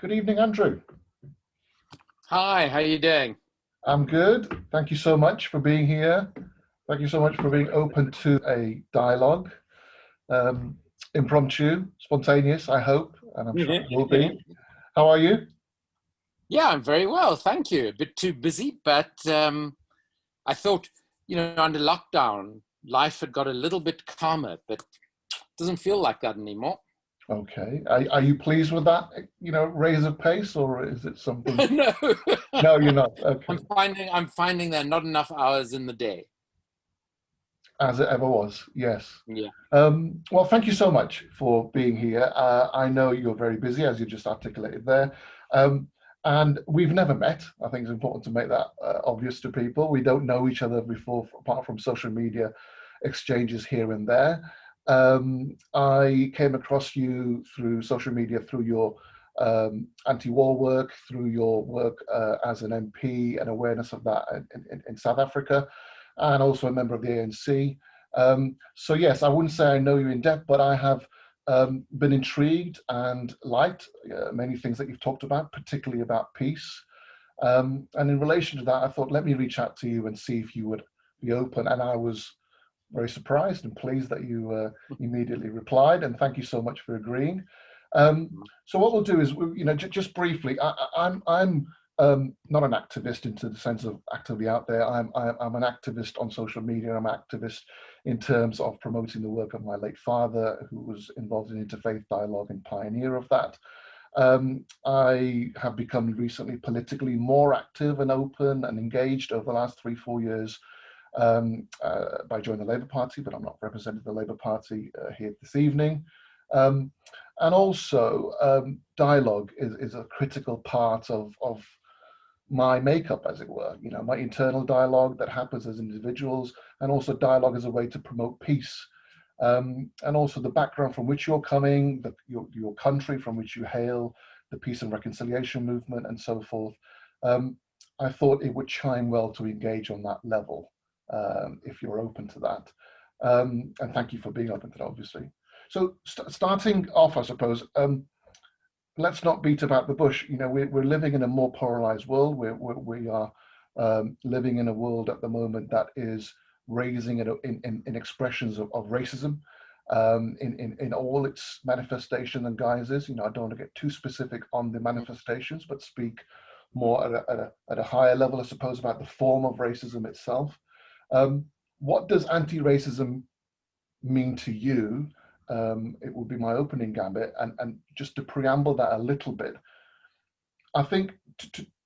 Good evening, Andrew. Hi, how you doing? I'm good. Thank you so much for being here. Thank you so much for being open to a dialogue. Um, Impromptu, spontaneous, I hope, and I'm sure it will be. How are you? Yeah, I'm very well, thank you. A bit too busy, but I thought, under lockdown, life had got a little bit calmer, but it doesn't feel like that anymore. Okay. Are you pleased with that, raise of pace, or is it something? No, No, you're not. Okay. I'm finding there are not enough hours in the day. As it ever was, yes. Yeah. Well, thank you so much for being here. I know you're very busy, as you just articulated there. Um, and we've never met. I think it's important to make that obvious to people. We don't know each other before, apart from social media exchanges here and there. I came across you through social media, through your anti-war work, through your work as an MP and awareness of that in South Africa, and also a member of the ANC. So yes, I wouldn't say I know you in depth, but I have been intrigued and liked many things that you've talked about, particularly about peace. And in relation to that, I thought, let me reach out to you and see if you would be open. And I was very surprised and pleased that you immediately replied. And thank you so much for agreeing. So what we'll do is, just briefly, I'm not an activist into the sense of actively out there. I'm an activist on social media. I'm an activist in terms of promoting the work of my late father, who was involved in interfaith dialogue and pioneer of that. I have become recently politically more active and open and engaged over the last 3-4 years by joining the Labour Party, but I'm not representing the Labour Party here this evening. And also, dialogue is a critical part of my makeup, as it were, my internal dialogue that happens as individuals, and also dialogue as a way to promote peace. And also the background from which you're coming, your country from which you hail, the peace and reconciliation movement, and so forth. I thought it would chime well to engage on that level, if you're open to that. And thank you for being open to that, obviously. So starting off, I suppose, let's not beat about the bush. We're living in a more polarized world. We are living in a world at the moment that is raising in expressions of racism in all its manifestations and guises. I don't want to get too specific on the manifestations, but speak more at a higher level, I suppose, about the form of racism itself. What does anti-racism mean to you? It will be my opening gambit, and just to preamble that a little bit, I think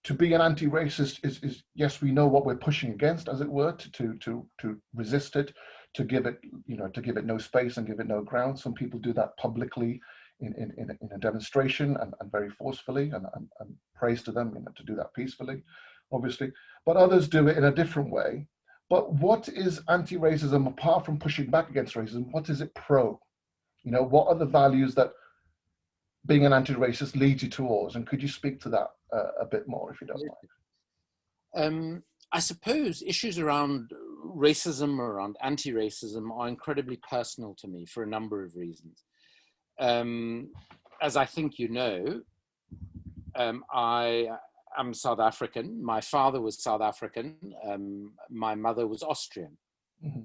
to be an anti-racist is yes, we know what we're pushing against, as it were, to resist it, to give it no space and give it no ground. Some people do that publicly in a demonstration and very forcefully, and praise to them, to do that peacefully, obviously. But others do it in a different way. But what is anti-racism apart from pushing back against racism? What is it pro? What are the values that being an anti-racist leads you towards? And could you speak to that a bit more, if you don't mind? I suppose issues around racism or around anti-racism are incredibly personal to me for a number of reasons. As I think you know, I am South African. My father was South African. My mother was Austrian. Mm-hmm.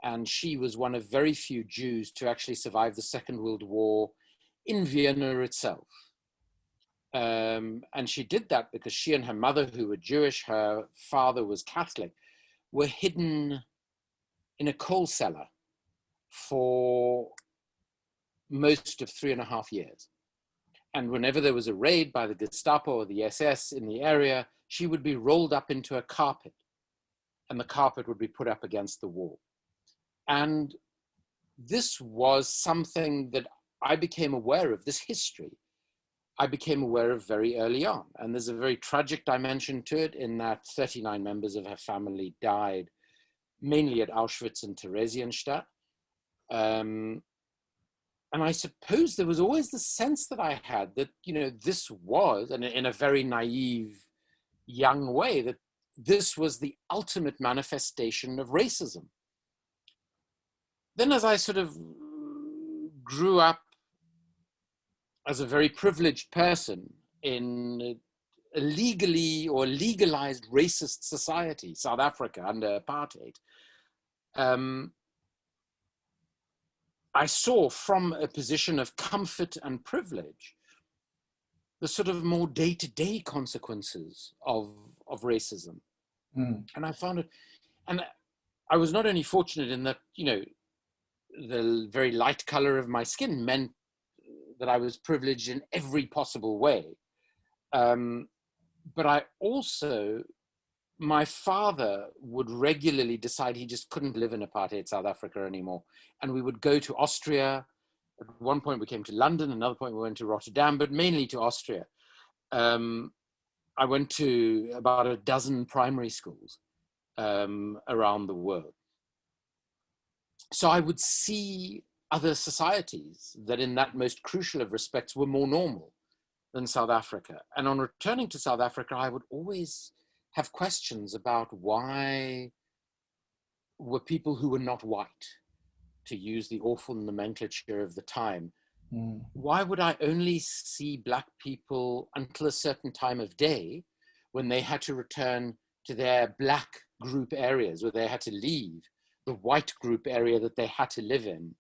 And she was one of very few Jews to actually survive the Second World War in Vienna itself. And she did that because she and her mother, who were Jewish, her father was Catholic, were hidden in a coal cellar for most of 3.5 years. And whenever there was a raid by the Gestapo or the SS in the area, she would be rolled up into a carpet, and the carpet would be put up against the wall. And this was something that I became aware of, this history, I became aware of very early on. And there's a very tragic dimension to it in that 39 members of her family died, mainly at Auschwitz and Theresienstadt. And I suppose there was always the sense that I had that, this was, and in a very naive, young way, that this was the ultimate manifestation of racism. Then as I sort of grew up as a very privileged person, in a legally or legalized racist society, South Africa under apartheid, I saw from a position of comfort and privilege the sort of more day-to-day consequences of racism. Mm. And I found it, and I was not only fortunate in that, you know, the very light color of my skin meant that I was privileged in every possible way. But I also, my father would regularly decide he just couldn't live in apartheid South Africa anymore. And we would go to Austria. At one point we came to London, another point we went to Rotterdam, but mainly to Austria. I went to about a dozen primary schools around the world. So I would see other societies that in that most crucial of respects were more normal than South Africa. And on returning to South Africa, I would always have questions about why were people who were not white, to use the awful nomenclature of the time, why would I only see Black people until a certain time of day when they had to return to their Black group areas, where they had to leave the white group area that they had to live in?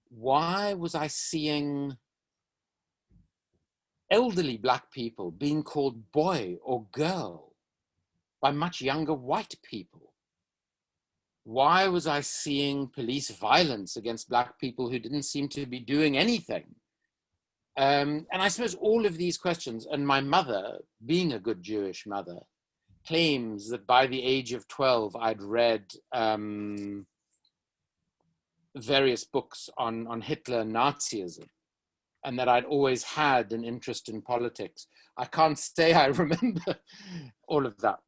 Why was I seeing elderly Black people being called boy or girl by much younger white people? Why was I seeing police violence against Black people who didn't seem to be doing anything? And I suppose all of these questions, and my mother, being a good Jewish mother, claims that by the age of 12, I'd read various books on Hitler and Nazism, and that I'd always had an interest in politics. I can't say I remember all of that,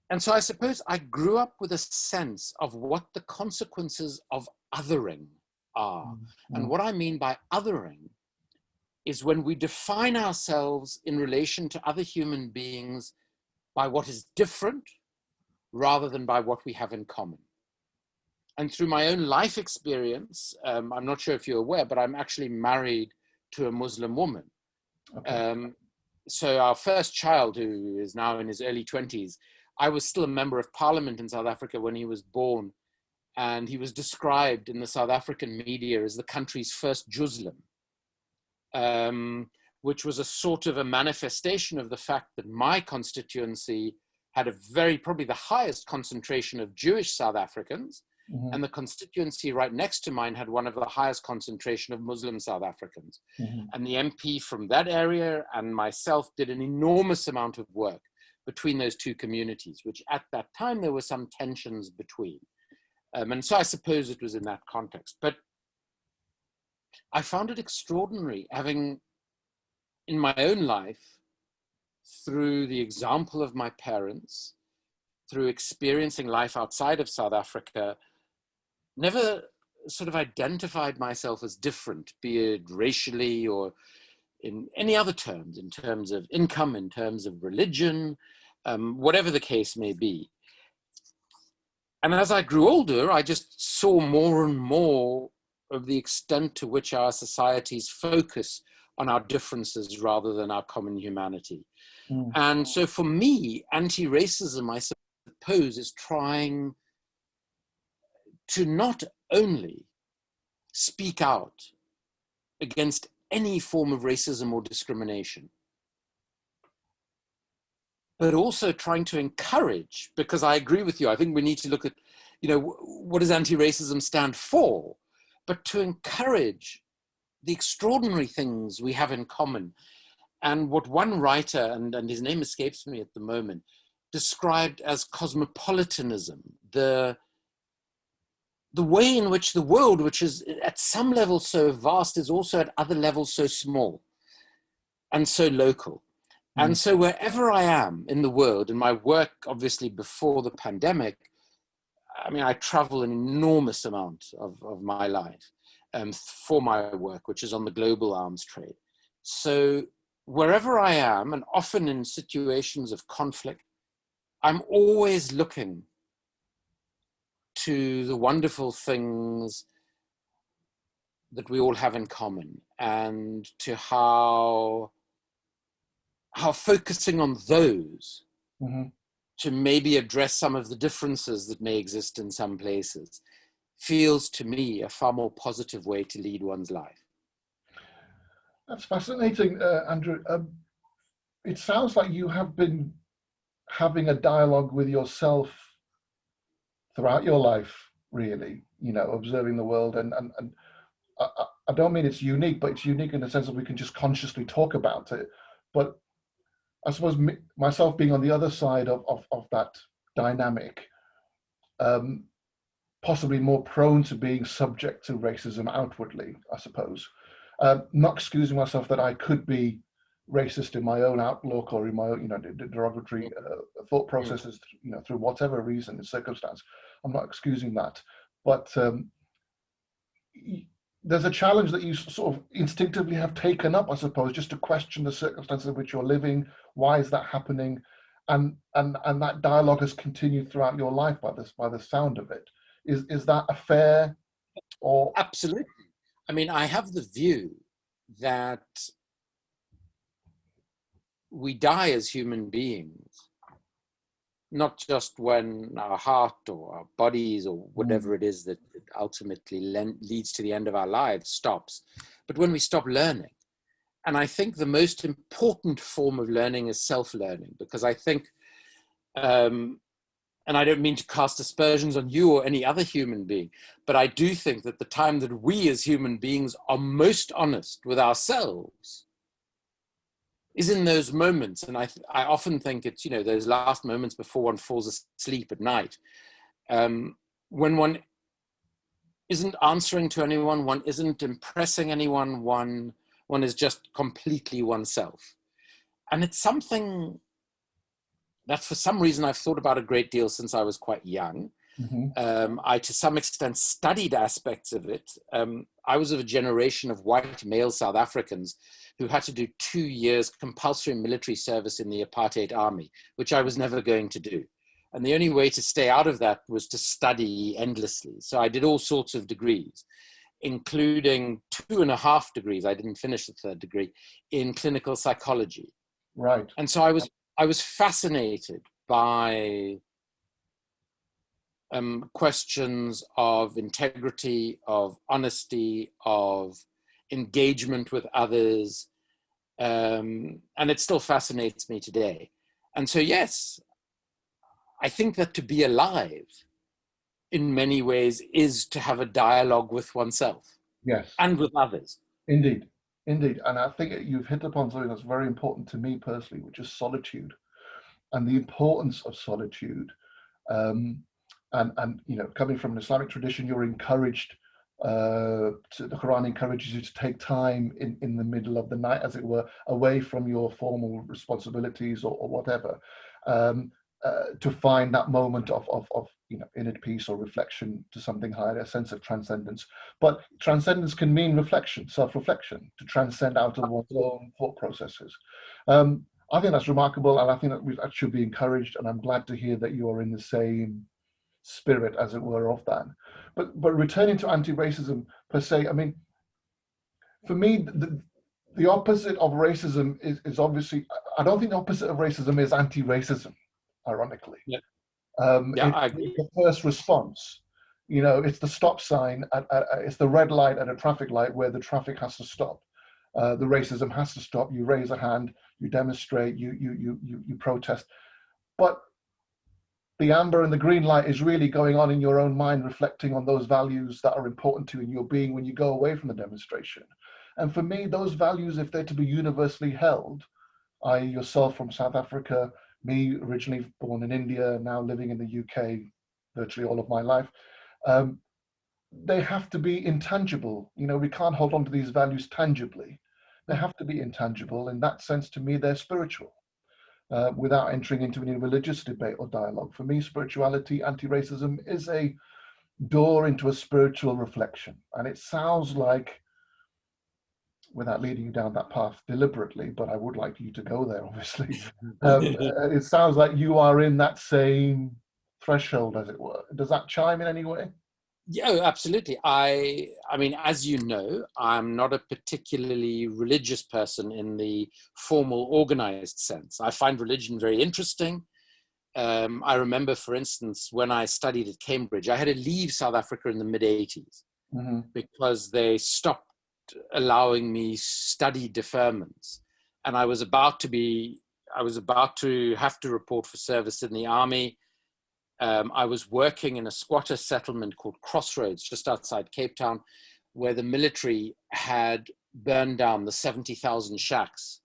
and so I suppose I grew up with a sense of what the consequences of othering are. And what I mean by othering is when we define ourselves in relation to other human beings by what is different rather than by what we have in common. And through my own life experience, I'm not sure if you're aware, but I'm actually married to a Muslim woman. Okay. So our first child, who is now in his early 20s, I was still a member of parliament in South Africa when he was born. And he was described in the South African media as the country's first Muslim, which was a sort of a manifestation of the fact that my constituency had a probably the highest concentration of Jewish South Africans. Mm-hmm. And the constituency right next to mine had one of the highest concentration of Muslim South Africans. Mm-hmm. And the MP from that area and myself did an enormous amount of work between those two communities, which at that time there were some tensions between. And so I suppose it was in that context. But I found it extraordinary having, in my own life, through the example of my parents, through experiencing life outside of South Africa, never sort of identified myself as different, be it racially or in any other terms, in terms of income, in terms of religion, whatever the case may be. And as I grew older, I just saw more and more of the extent to which our societies focus on our differences rather than our common humanity. Mm. And so for me, anti-racism, I suppose, is trying to not only speak out against any form of racism or discrimination, but also trying to encourage, because I agree with you, I think we need to look at, you know, what does anti-racism stand for, but to encourage the extraordinary things we have in common. And what one writer, and his name escapes me at the moment, described as cosmopolitanism, the way in which the world, which is at some level so vast, is also at other levels so small and so local. Mm. And so wherever I am in the world, in my work, obviously before the pandemic, I mean, I travel an enormous amount of my life for my work, which is on the global arms trade. So wherever I am, and often in situations of conflict, I'm always looking to the wonderful things that we all have in common, and to how how focusing on those Mm-hmm. to maybe address some of the differences that may exist in some places feels to me a far more positive way to lead one's life. That's fascinating, Andrew. It sounds like you have been having a dialogue with yourself throughout your life, really, observing the world. And I don't mean it's unique, but it's unique in the sense that we can just consciously talk about it. But I suppose myself being on the other side of that dynamic, um, possibly more prone to being subject to racism outwardly, I suppose. Not excusing myself that I could be racist in my own outlook or in my own, derogatory thought processes, through whatever reason and circumstance. I'm not excusing that, but there's a challenge that you sort of instinctively have taken up, I suppose, just to question the circumstances in which you're living. Why is that happening? And that dialogue has continued throughout your life by the sound of it. Is that a fair or? Absolutely. I mean, I have the view that we die as human beings, not just when our heart or our bodies or whatever it is that ultimately leads to the end of our lives stops, but when we stop learning. And I think the most important form of learning is self-learning, because I think, and I don't mean to cast aspersions on you or any other human being, but I do think that the time that we as human beings are most honest with ourselves is in those moments. And I often think it's, those last moments before one falls asleep at night, when one isn't answering to anyone, one isn't impressing anyone, one is just completely oneself. And it's something that for some reason I've thought about a great deal since I was quite young. Mm-hmm. I, to some extent, studied aspects of it. I was of a generation of white male South Africans who had to do 2 years compulsory military service in the apartheid army, which I was never going to do. And the only way to stay out of that was to study endlessly. So I did all sorts of degrees, including 2.5 degrees. I didn't finish the third degree in clinical psychology. Right. And so I was fascinated by questions of integrity, of honesty, of engagement with others. And it still fascinates me today. And so, yes, I think that to be alive in many ways is to have a dialogue with oneself. Yes. And with others. Indeed. Indeed. And I think you've hit upon something that's very important to me personally, which is solitude and the importance of solitude. And coming from an Islamic tradition, you're encouraged, the Quran encourages you to take time in the middle of the night, as it were, away from your formal responsibilities or whatever, to find that moment of inner peace or reflection to something higher, a sense of transcendence. But transcendence can mean reflection, self-reflection, to transcend out of one's own thought processes. I think that's remarkable, and I think that should be encouraged, and I'm glad to hear that you are in the same spirit, as it were, of that. But returning to anti-racism per se, I mean, for me, the opposite of racism is obviously, I don't think the opposite of racism is anti-racism, ironically. Yeah. It's the first response. It's the stop sign, it's the red light at a traffic light where the traffic has to stop. The racism has to stop. You raise a hand, you demonstrate, you protest. But the amber and the green light is really going on in your own mind, reflecting on those values that are important to you in your being when you go away from the demonstration. And for me, those values, if they're to be universally held, i.e. yourself from South Africa, me originally born in India, now living in the UK virtually all of my life, they have to be intangible. We can't hold on to these values tangibly. They have to be intangible. In that sense, to me, they're spiritual. Without entering into any religious debate or dialogue. For me, spirituality, anti-racism is a door into a spiritual reflection. And it sounds like, without leading you down that path deliberately, but I would like you to go there, obviously. It sounds like you are in that same threshold, as it were. Does that chime in any way? Yeah, oh, absolutely. I mean, as you know, I'm not a particularly religious person in the formal organized sense. I find religion very interesting. I remember, for instance, when I studied at Cambridge, I had to leave South Africa in the mid 80s Mm-hmm. because they stopped allowing me study deferments. And I was about to have to report for service in the army. I was working in a squatter settlement called Crossroads, just outside Cape Town, where the military had burned down the 70,000 shacks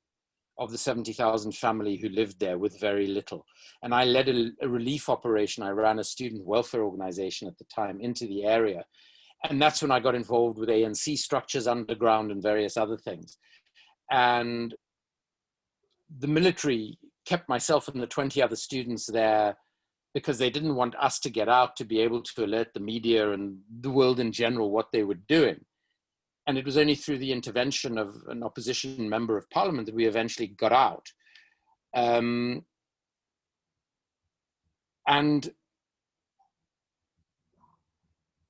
of the 70,000 family who lived there with very little. And I led a relief operation. I ran a student welfare organization at the time into the area. And that's when I got involved with ANC structures underground and various other things. And the military kept myself and the 20 other students there because they didn't want us to get out to be able to alert the media and the world in general what they were doing. And it was only through the intervention of an opposition member of parliament that we eventually got out. And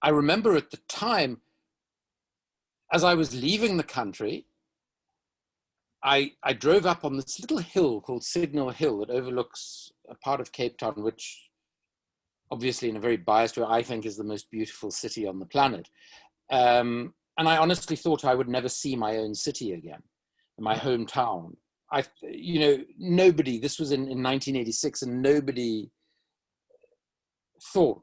I remember at the time, as I was leaving the country, I drove up on this little hill called Signal Hill that overlooks a part of Cape Town, which obviously in a very biased way, I think is the most beautiful city on the planet. And I honestly thought I would never see my own city again, my hometown. Nobody, this was in 1986, and nobody thought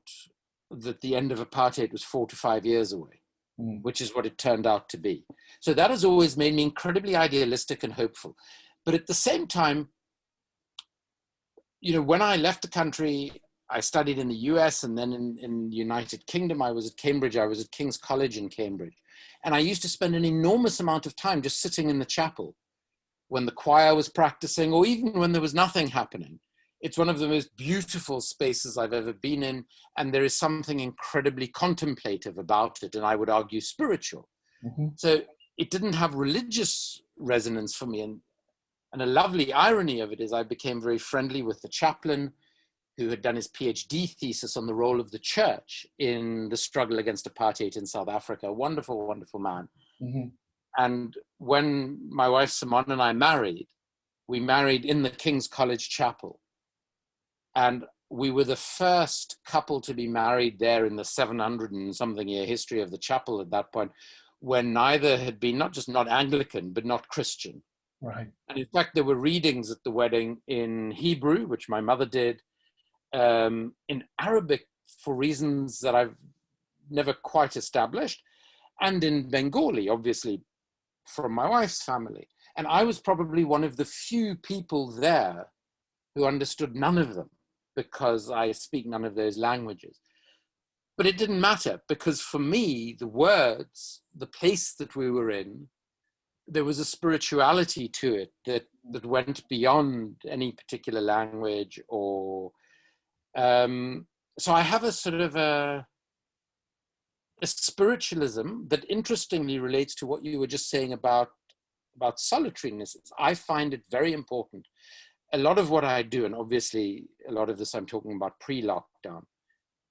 that the end of apartheid was 4 to 5 years away, which is what it turned out to be. So that has always made me incredibly idealistic and hopeful. But at the same time, when I left the country, I studied in the US and then in the United Kingdom. I was at Cambridge. I was at King's College in Cambridge. And I used to spend an enormous amount of time just sitting in the chapel when the choir was practicing, or even when there was nothing happening. It's one of the most beautiful spaces I've ever been in. And there is something incredibly contemplative about it. And I would argue spiritual. Mm-hmm. So it didn't have religious resonance for me. And a lovely irony of it is I became very friendly with the chaplain who had done his PhD thesis on the role of the church in the struggle against apartheid in South Africa. A wonderful, wonderful man. Mm-hmm. And when my wife Simone and I married, we married in the King's College Chapel. And we were the first couple to be married there in the 700 and something year history of the chapel at that point, when neither had been not just not Anglican, but not Christian. Right. And in fact, there were readings at the wedding in Hebrew, which my mother did, in Arabic for reasons that I've never quite established, and in Bengali, obviously, from my wife's family. And I was probably one of the few people there who understood none of them because I speak none of those languages. But it didn't matter because for me, the words, the place that we were in, there was a spirituality to it that went beyond any particular language or so I have a sort of a spiritualism that interestingly relates to what you were just saying about solitariness. I find it very important. A lot of what I do, and obviously a lot of this I'm talking about pre-lockdown,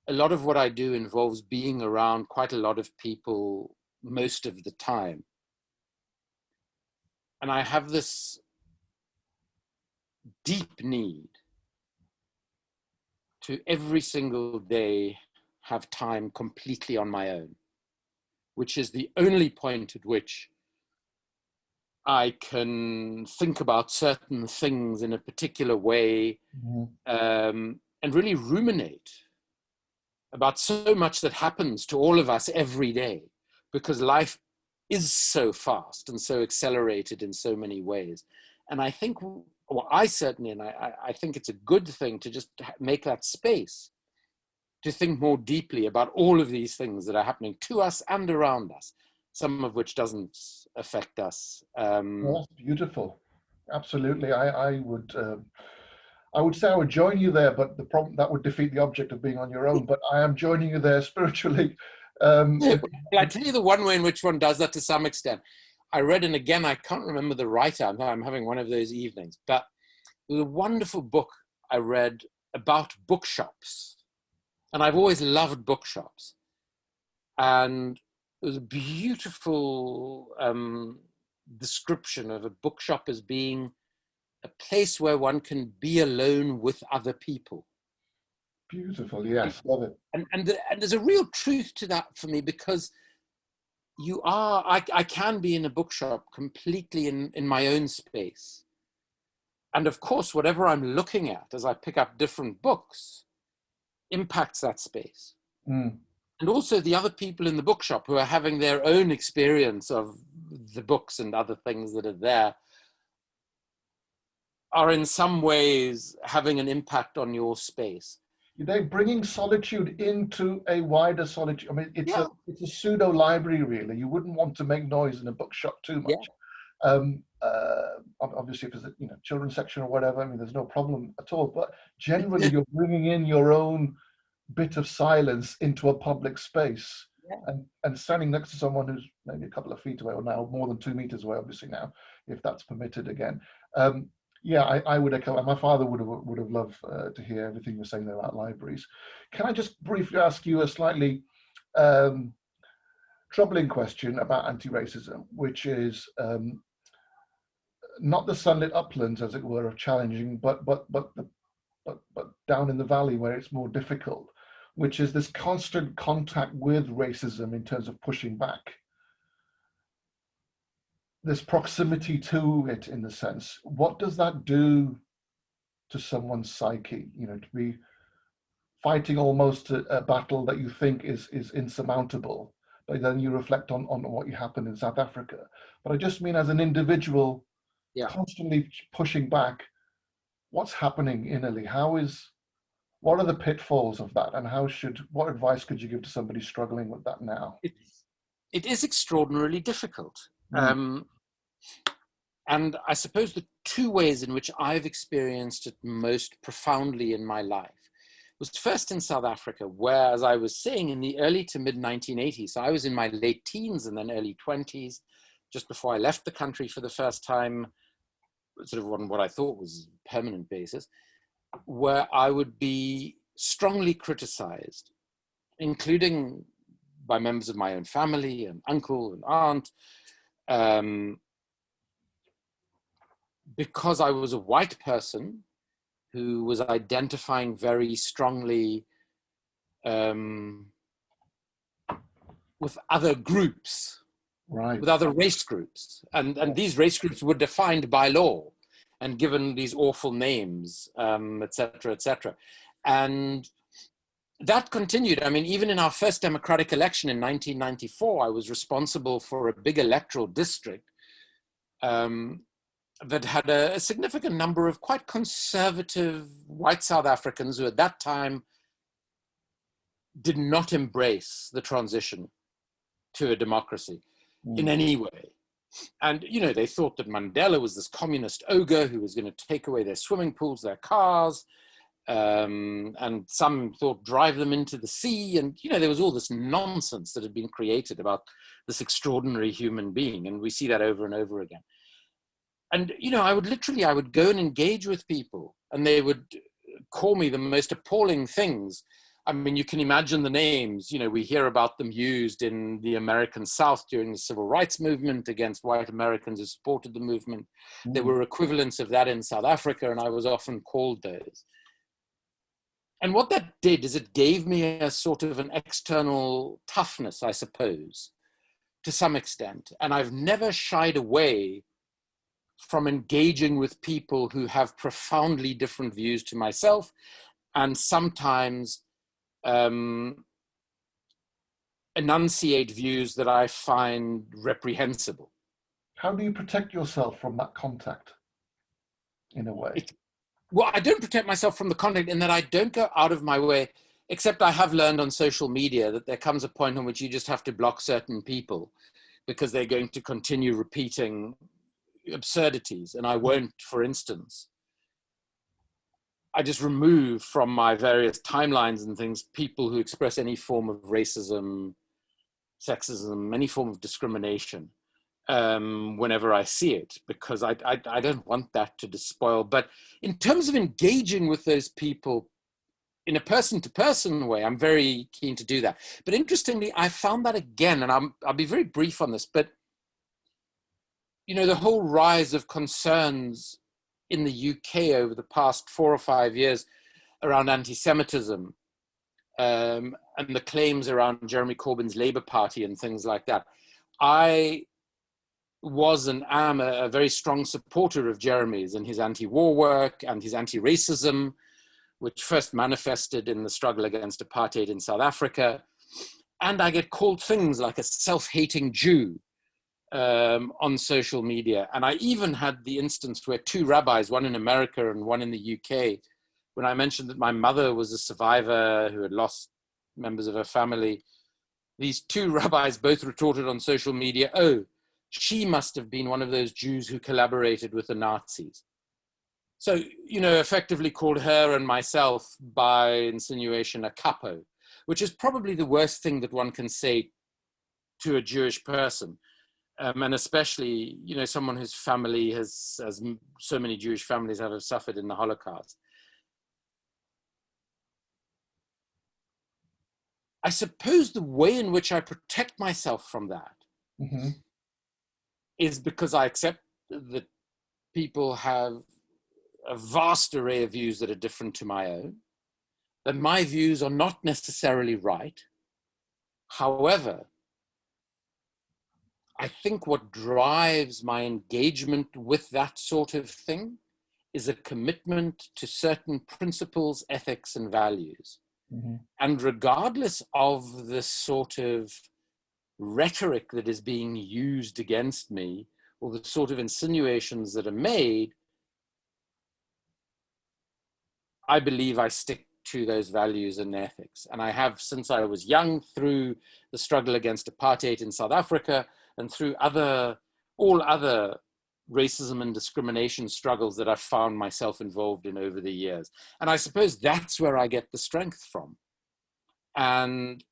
a lot of what I do involves being around quite a lot of people most of the time. And I have this deep need to every single day have time completely on my own, which is the only point at which I can think about certain things in a particular way, and really ruminate about so much that happens to all of us every day, because life is so fast and so accelerated in so many ways. And I think, well, I certainly, and I think it's a good thing to just make that space to think more deeply about all of these things that are happening to us and around us, some of which doesn't affect us. Well, that's beautiful. Absolutely. I would say I would join you there, but the problem that would defeat the object of being on your own. But I am joining you there spiritually. Well, I tell you the one way in which one does that to some extent. I read, and again, I can't remember the writer. I'm having one of those evenings, but it was a wonderful book I read about bookshops. And I've always loved bookshops. And it was a beautiful description of a bookshop as being a place where one can be alone with other people. Beautiful. And, Yes. Love it. and there's a real truth to that for me, because I can be in a bookshop completely in my own space. And of course, whatever I'm looking at as I pick up different books impacts that space. Mm. And also the other people in the bookshop who are having their own experience of the books and other things that are there are in some ways having an impact on your space. They're bringing solitude into a wider solitude. I mean, Yeah, it's a pseudo library, really. You wouldn't want to make noise in a bookshop too yeah, much. Obviously, if there's a children's section or whatever, I mean, there's no problem at all. But generally, you're bringing in your own bit of silence into a public space, yeah. and standing next to someone who's maybe a couple of feet away, or now more than 2 meters away, obviously now, if that's permitted again. Yeah, I would echo. My father would have loved to hear everything you're saying there about libraries. Can I just briefly ask you a slightly troubling question about anti-racism, which is not the sunlit uplands, as it were, of challenging, but down in the valley where it's more difficult, which is this constant contact with racism in terms of pushing back. This proximity to it, in the sense, what does that do to someone's psyche? To be fighting almost a battle that you think is insurmountable, but then you reflect on what happened in South Africa. But I just mean, as an individual, Yeah. constantly pushing back, what's happening innerly? What are the pitfalls of that, and what advice could you give to somebody struggling with that now? It is extraordinarily difficult. Mm. And I suppose the two ways in which I've experienced it most profoundly in my life was first in South Africa, where, as I was saying, in the early to mid 1980s, so I was in my late teens and then early 20s, just before I left the country for the first time, sort of on what I thought was a permanent basis, where I would be strongly criticized, including by members of my own family and uncle and aunt, because I was a white person who was identifying very strongly with other groups, Right. with other race groups. And these race groups were defined by law and given these awful names, et cetera, et cetera. And that continued. I mean, even in our first democratic election in 1994, I was responsible for a big electoral district that had a significant number of quite conservative white South Africans who at that time did not embrace the transition to a democracy in any way. And, they thought that Mandela was this communist ogre who was going to take away their swimming pools, their cars, and some thought drive them into the sea. And, there was all this nonsense that had been created about this extraordinary human being. And we see that over and over again. And, I would go and engage with people, and they would call me the most appalling things. I mean, you can imagine the names, we hear about them used in the American South during the Civil Rights Movement against white Americans who supported the movement. There were equivalents of that in South Africa, and I was often called those. And what that did is it gave me a sort of an external toughness, I suppose, to some extent. And I've never shied away from engaging with people who have profoundly different views to myself, and sometimes enunciate views that I find reprehensible. How do you protect yourself from that contact, in a way? Well, I don't protect myself from the contact in that I don't go out of my way, except I have learned on social media that there comes a point in which you just have to block certain people because they're going to continue repeating absurdities. And I won't, for instance. I just remove from my various timelines and things people who express any form of racism, sexism, any form of discrimination whenever I see it, because I don't want that to despoil. But in terms of engaging with those people in a person-to-person way, I'm very keen to do that. But interestingly, I found that again, and I'll be very brief on this, but the whole rise of concerns in the UK over the past 4 or 5 years around anti-Semitism, and the claims around Jeremy Corbyn's Labour Party and things like that. I was and am a very strong supporter of Jeremy's and his anti-war work and his anti-racism, which first manifested in the struggle against apartheid in South Africa. And I get called things like a self-hating Jew on social media. And I even had the instance where 2 rabbis, one in America and one in the UK, when I mentioned that my mother was a survivor who had lost members of her family, these 2 rabbis both retorted on social media, oh, she must have been one of those Jews who collaborated with the Nazis. So, effectively called her and myself by insinuation a capo, which is probably the worst thing that one can say to a Jewish person. And especially, someone whose family has, as so many Jewish families have suffered in the Holocaust. I suppose the way in which I protect myself from that is because I accept that people have a vast array of views that are different to my own, that my views are not necessarily right. However, I think what drives my engagement with that sort of thing is a commitment to certain principles, ethics, and values. And regardless of the sort of rhetoric that is being used against me, or the sort of insinuations that are made, I believe I stick to those values and ethics. And I have since I was young, through the struggle against apartheid in South Africa and through all other racism and discrimination struggles that I've found myself involved in over the years. And I suppose that's where I get the strength from. And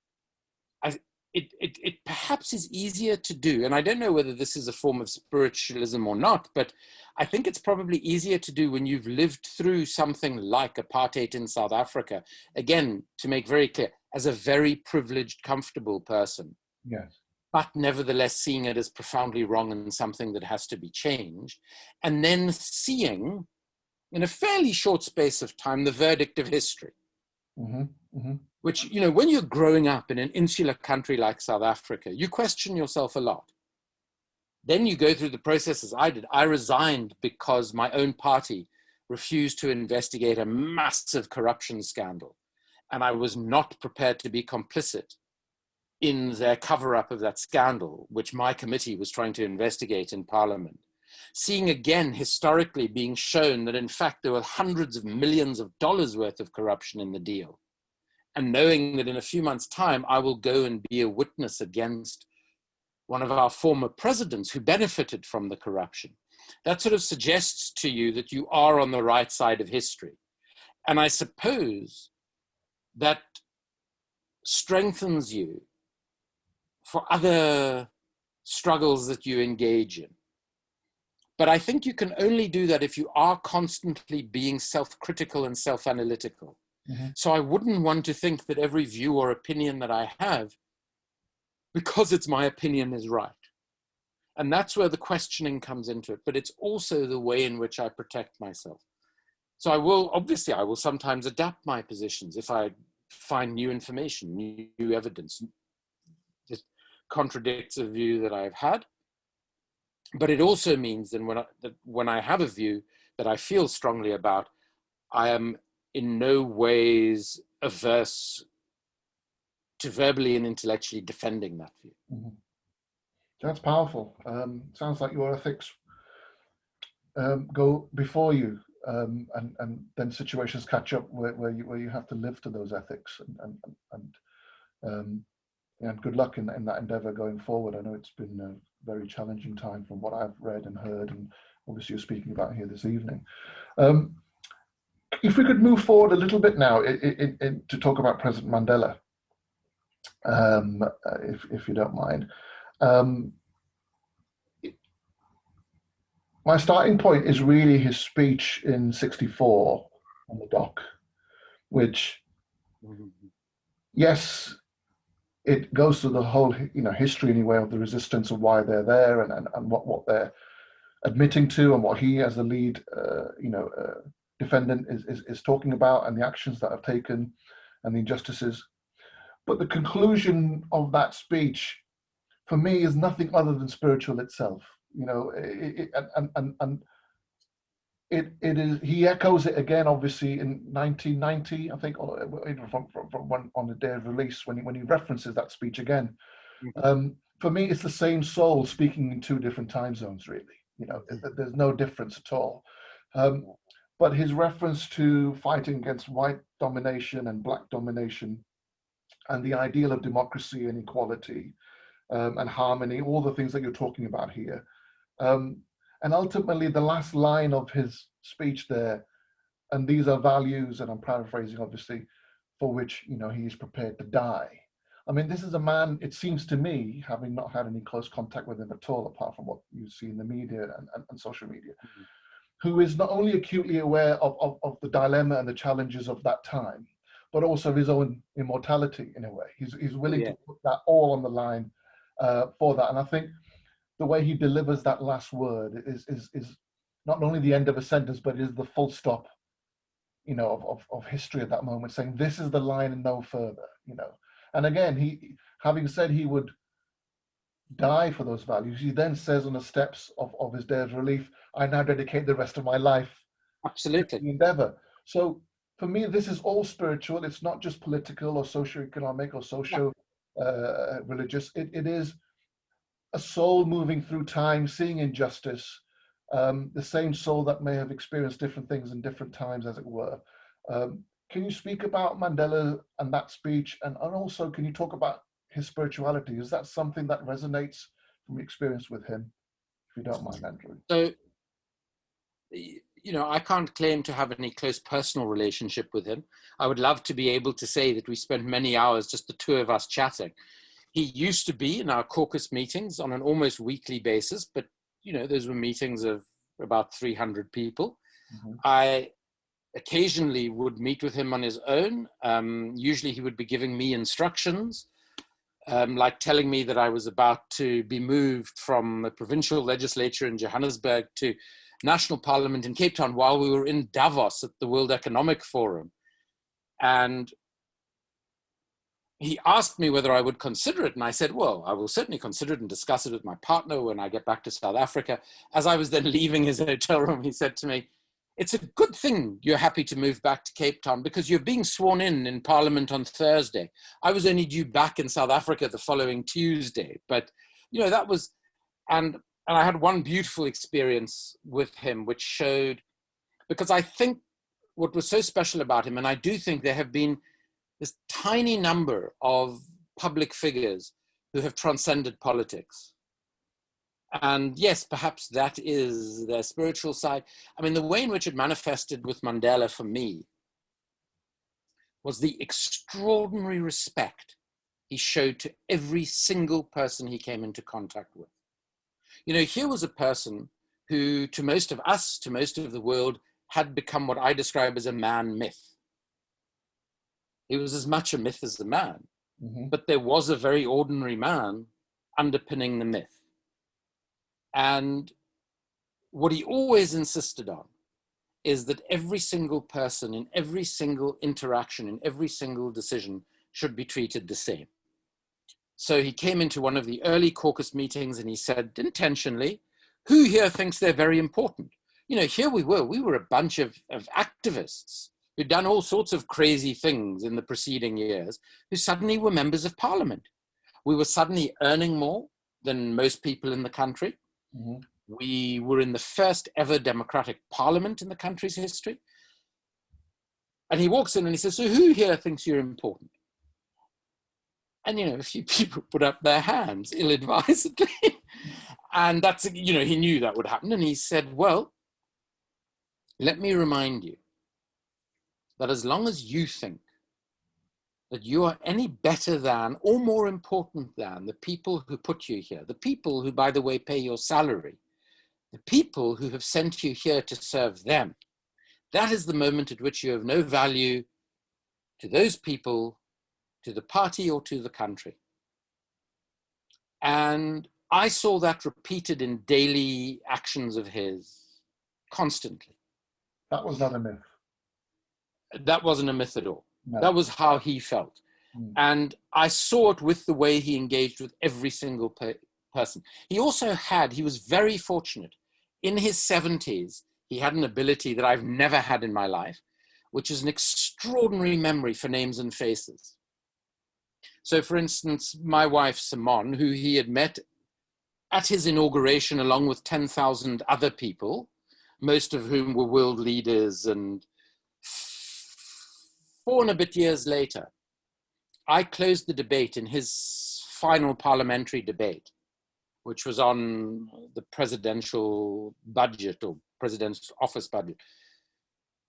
it perhaps is easier to do, and I don't know whether this is a form of spiritualism or not, but I think it's probably easier to do when you've lived through something like apartheid in South Africa, again, to make very clear, as a very privileged, comfortable person. Yes. But nevertheless seeing it as profoundly wrong and something that has to be changed, and then seeing, in a fairly short space of time, the verdict of history. Which, when you're growing up in an insular country like South Africa, you question yourself a lot. Then you go through the processes I did. I resigned because my own party refused to investigate a massive corruption scandal. And I was not prepared to be complicit in their cover-up of that scandal, which my committee was trying to investigate in Parliament. Seeing again, historically, being shown that in fact there were hundreds of millions of dollars worth of corruption in the deal. And knowing that in a few months' time, I will go and be a witness against one of our former presidents who benefited from the corruption. That sort of suggests to you that you are on the right side of history. And I suppose that strengthens you for other struggles that you engage in. But I think you can only do that if you are constantly being self-critical and self-analytical. So I wouldn't want to think that every view or opinion that I have, because it's my opinion, is right. And that's where the questioning comes into it. But it's also the way in which I protect myself. So I will sometimes adapt my positions if I find new information, new evidence that contradicts a view that I've had. But it also means that when I have a view that I feel strongly about, I am in no ways averse to verbally and intellectually defending that view. That's powerful. Sounds like your ethics go before you, and then situations catch up where you have to live to those ethics, and good luck in that endeavor going forward. I know it's been a very challenging time from what I've read and heard, and obviously you're speaking about here this evening. If we could move forward a little bit now to talk about President Mandela, if you don't mind. My starting point is really his speech in '64 on the dock, which Mhm. Yes, it goes through the whole, history anyway of the resistance and why they're there, and what they're admitting to, and what he as the lead, defendant is talking about, and the actions that have taken, and the injustices. But the conclusion of that speech, for me, is nothing other than spiritual itself. And it is. He echoes it again, obviously, in 1990, I think, or from one, on the day of release, when he references that speech again. For me, it's the same soul speaking in two different time zones, really. There's no difference at all. But his reference to fighting against white domination and black domination, and the ideal of democracy and equality, and harmony, all the things that you're talking about here. And ultimately, the last line of his speech there, and these are values, and I'm paraphrasing, obviously, for which he is prepared to die. I mean, this is a man, it seems to me, having not had any close contact with him at all, apart from what you see in the media and social media, who is not only acutely aware of the dilemma and the challenges of that time, but also of his own immortality in a way. He's willing to put that all on the line for that. And I think the way he delivers that last word is not only the end of a sentence, but is the full stop, of history at that moment, saying this is the line and no further. And again, he, having said he would die for those values, he then says on the steps of his day of relief, I now dedicate the rest of my life to Absolutely. the endeavor. So for me, this is all spiritual. It's not just political or socio-economic or socio religious. It is a soul moving through time, seeing injustice, the same soul that may have experienced different things in different times, as it were. Can you speak about Mandela and that speech? And also, can you talk about his spirituality? Is that something that resonates from your experience with him? If you don't mind, Andrew. So, I can't claim to have any close personal relationship with him. I would love to be able to say that we spent many hours, just the two of us, chatting. He used to be in our caucus meetings on an almost weekly basis, but those were meetings of about 300 people. I occasionally would meet with him on his own. Usually he would be giving me instructions, like telling me that I was about to be moved from the provincial legislature in Johannesburg to national parliament in Cape Town while we were in Davos at the World Economic Forum. And he asked me whether I would consider it. And I said, well, I will certainly consider it and discuss it with my partner when I get back to South Africa. As I was then leaving his hotel room, he said to me, it's a good thing you're happy to move back to Cape Town because you're being sworn in Parliament on Thursday. I was only due back in South Africa the following Tuesday. But, that was, and I had one beautiful experience with him, which showed, because I think what was so special about him, and I do think there have been this tiny number of public figures who have transcended politics. And yes, perhaps that is their spiritual side. I mean, the way in which it manifested with Mandela for me was the extraordinary respect he showed to every single person he came into contact with. Here was a person who, to most of us, to most of the world, had become what I describe as a man myth. He was as much a myth as the man, but there was a very ordinary man underpinning the myth. And what he always insisted on is that every single person in every single interaction, in every single decision should be treated the same. So he came into one of the early caucus meetings and he said, intentionally, who here thinks they're very important? Here we were a bunch of activists who'd done all sorts of crazy things in the preceding years, who suddenly were members of parliament. We were suddenly earning more than most people in the country. We were in the first ever democratic parliament in the country's history. And he walks in and he says, so who here thinks you're important? And, a few people put up their hands ill-advisedly. And that's, he knew that would happen. And he said, well, let me remind you that as long as you think that you are any better than or more important than the people who put you here, the people who, by the way, pay your salary, the people who have sent you here to serve them, that is the moment at which you have no value to those people, to the party, or to the country. And I saw that repeated in daily actions of his constantly. That was not a myth. That wasn't a myth at all. No. That was how he felt. And I saw it with the way he engaged with every single person. He was very fortunate. In his 70s, he had an ability that I've never had in my life, which is an extraordinary memory for names and faces. So for instance, my wife, Simone, who he had met at his inauguration along with 10,000 other people, most of whom were world leaders, and 4 and a bit years later, I closed the debate in his final parliamentary debate, which was on the presidential budget or president's office budget.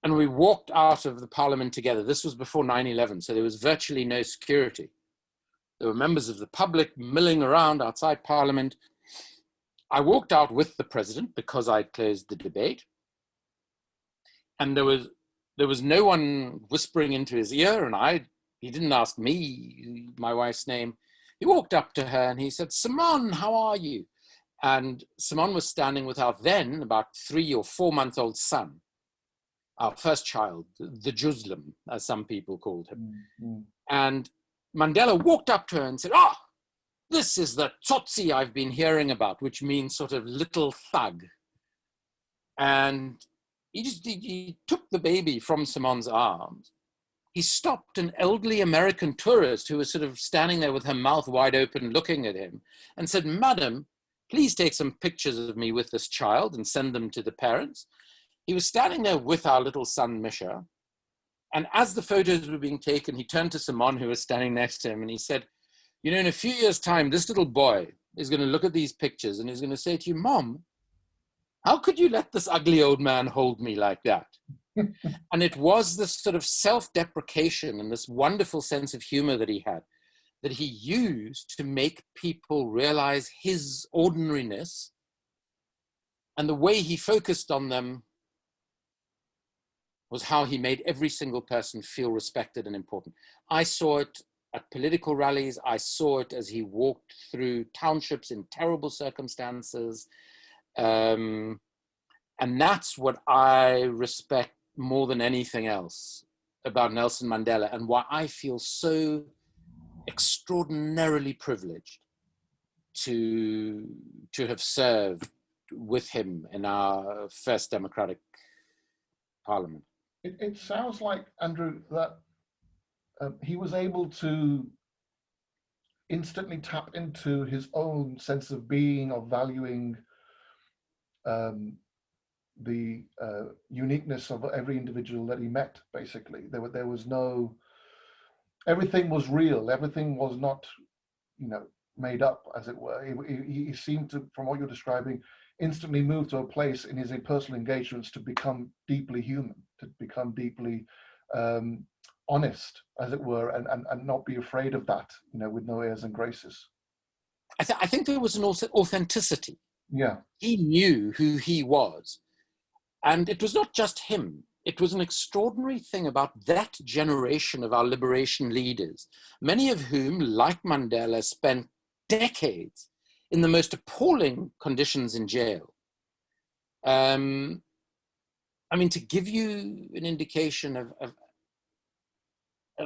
And we walked out of the parliament together. This was before 9/11, so there was virtually no security. There were members of the public milling around outside parliament. I walked out with the president because I closed the debate. And there was no one whispering into his ear, and he didn't ask me my wife's name. He walked up to her and he said, "Simone, how are you?" And Simone was standing with our then about 3 or 4 month old son, our first child, the Juzlam, as some people called him. And Mandela walked up to her and said, this is the Tsotsi I've been hearing about, which means sort of little thug. And he took the baby from Simone's arms. He stopped an elderly American tourist who was sort of standing there with her mouth wide open looking at him and said, "Madam, please take some pictures of me with this child and send them to the parents." He was standing there with our little son, Misha. And as the photos were being taken, he turned to Simone, who was standing next to him, and he said, "You know, in a few years' time, this little boy is going to look at these pictures and he's going to say to you, 'Mom, how could you let this ugly old man hold me like that?'" And it was this sort of self-deprecation and this wonderful sense of humor that he had, that he used to make people realize his ordinariness, and the way he focused on them was how he made every single person feel respected and important. I saw it at political rallies. I saw it as he walked through townships in terrible circumstances. And that's what I respect more than anything else about Nelson Mandela, and why I feel so extraordinarily privileged to have served with him in our first democratic parliament. It sounds like, Andrew, that he was able to instantly tap into his own sense of being, of valuing the uniqueness of every individual that he met. Basically, there was no, everything was real. Everything was not, made up, as it were. He seemed to, from what you're describing, instantly move to a place in his personal engagements to become deeply human, to become deeply honest, as it were, and not be afraid of that, with no airs and graces. I think there was an authenticity. Yeah. He knew who he was. And it was not just him. It was an extraordinary thing about that generation of our liberation leaders, many of whom, like Mandela, spent decades in the most appalling conditions in jail. To give you an indication of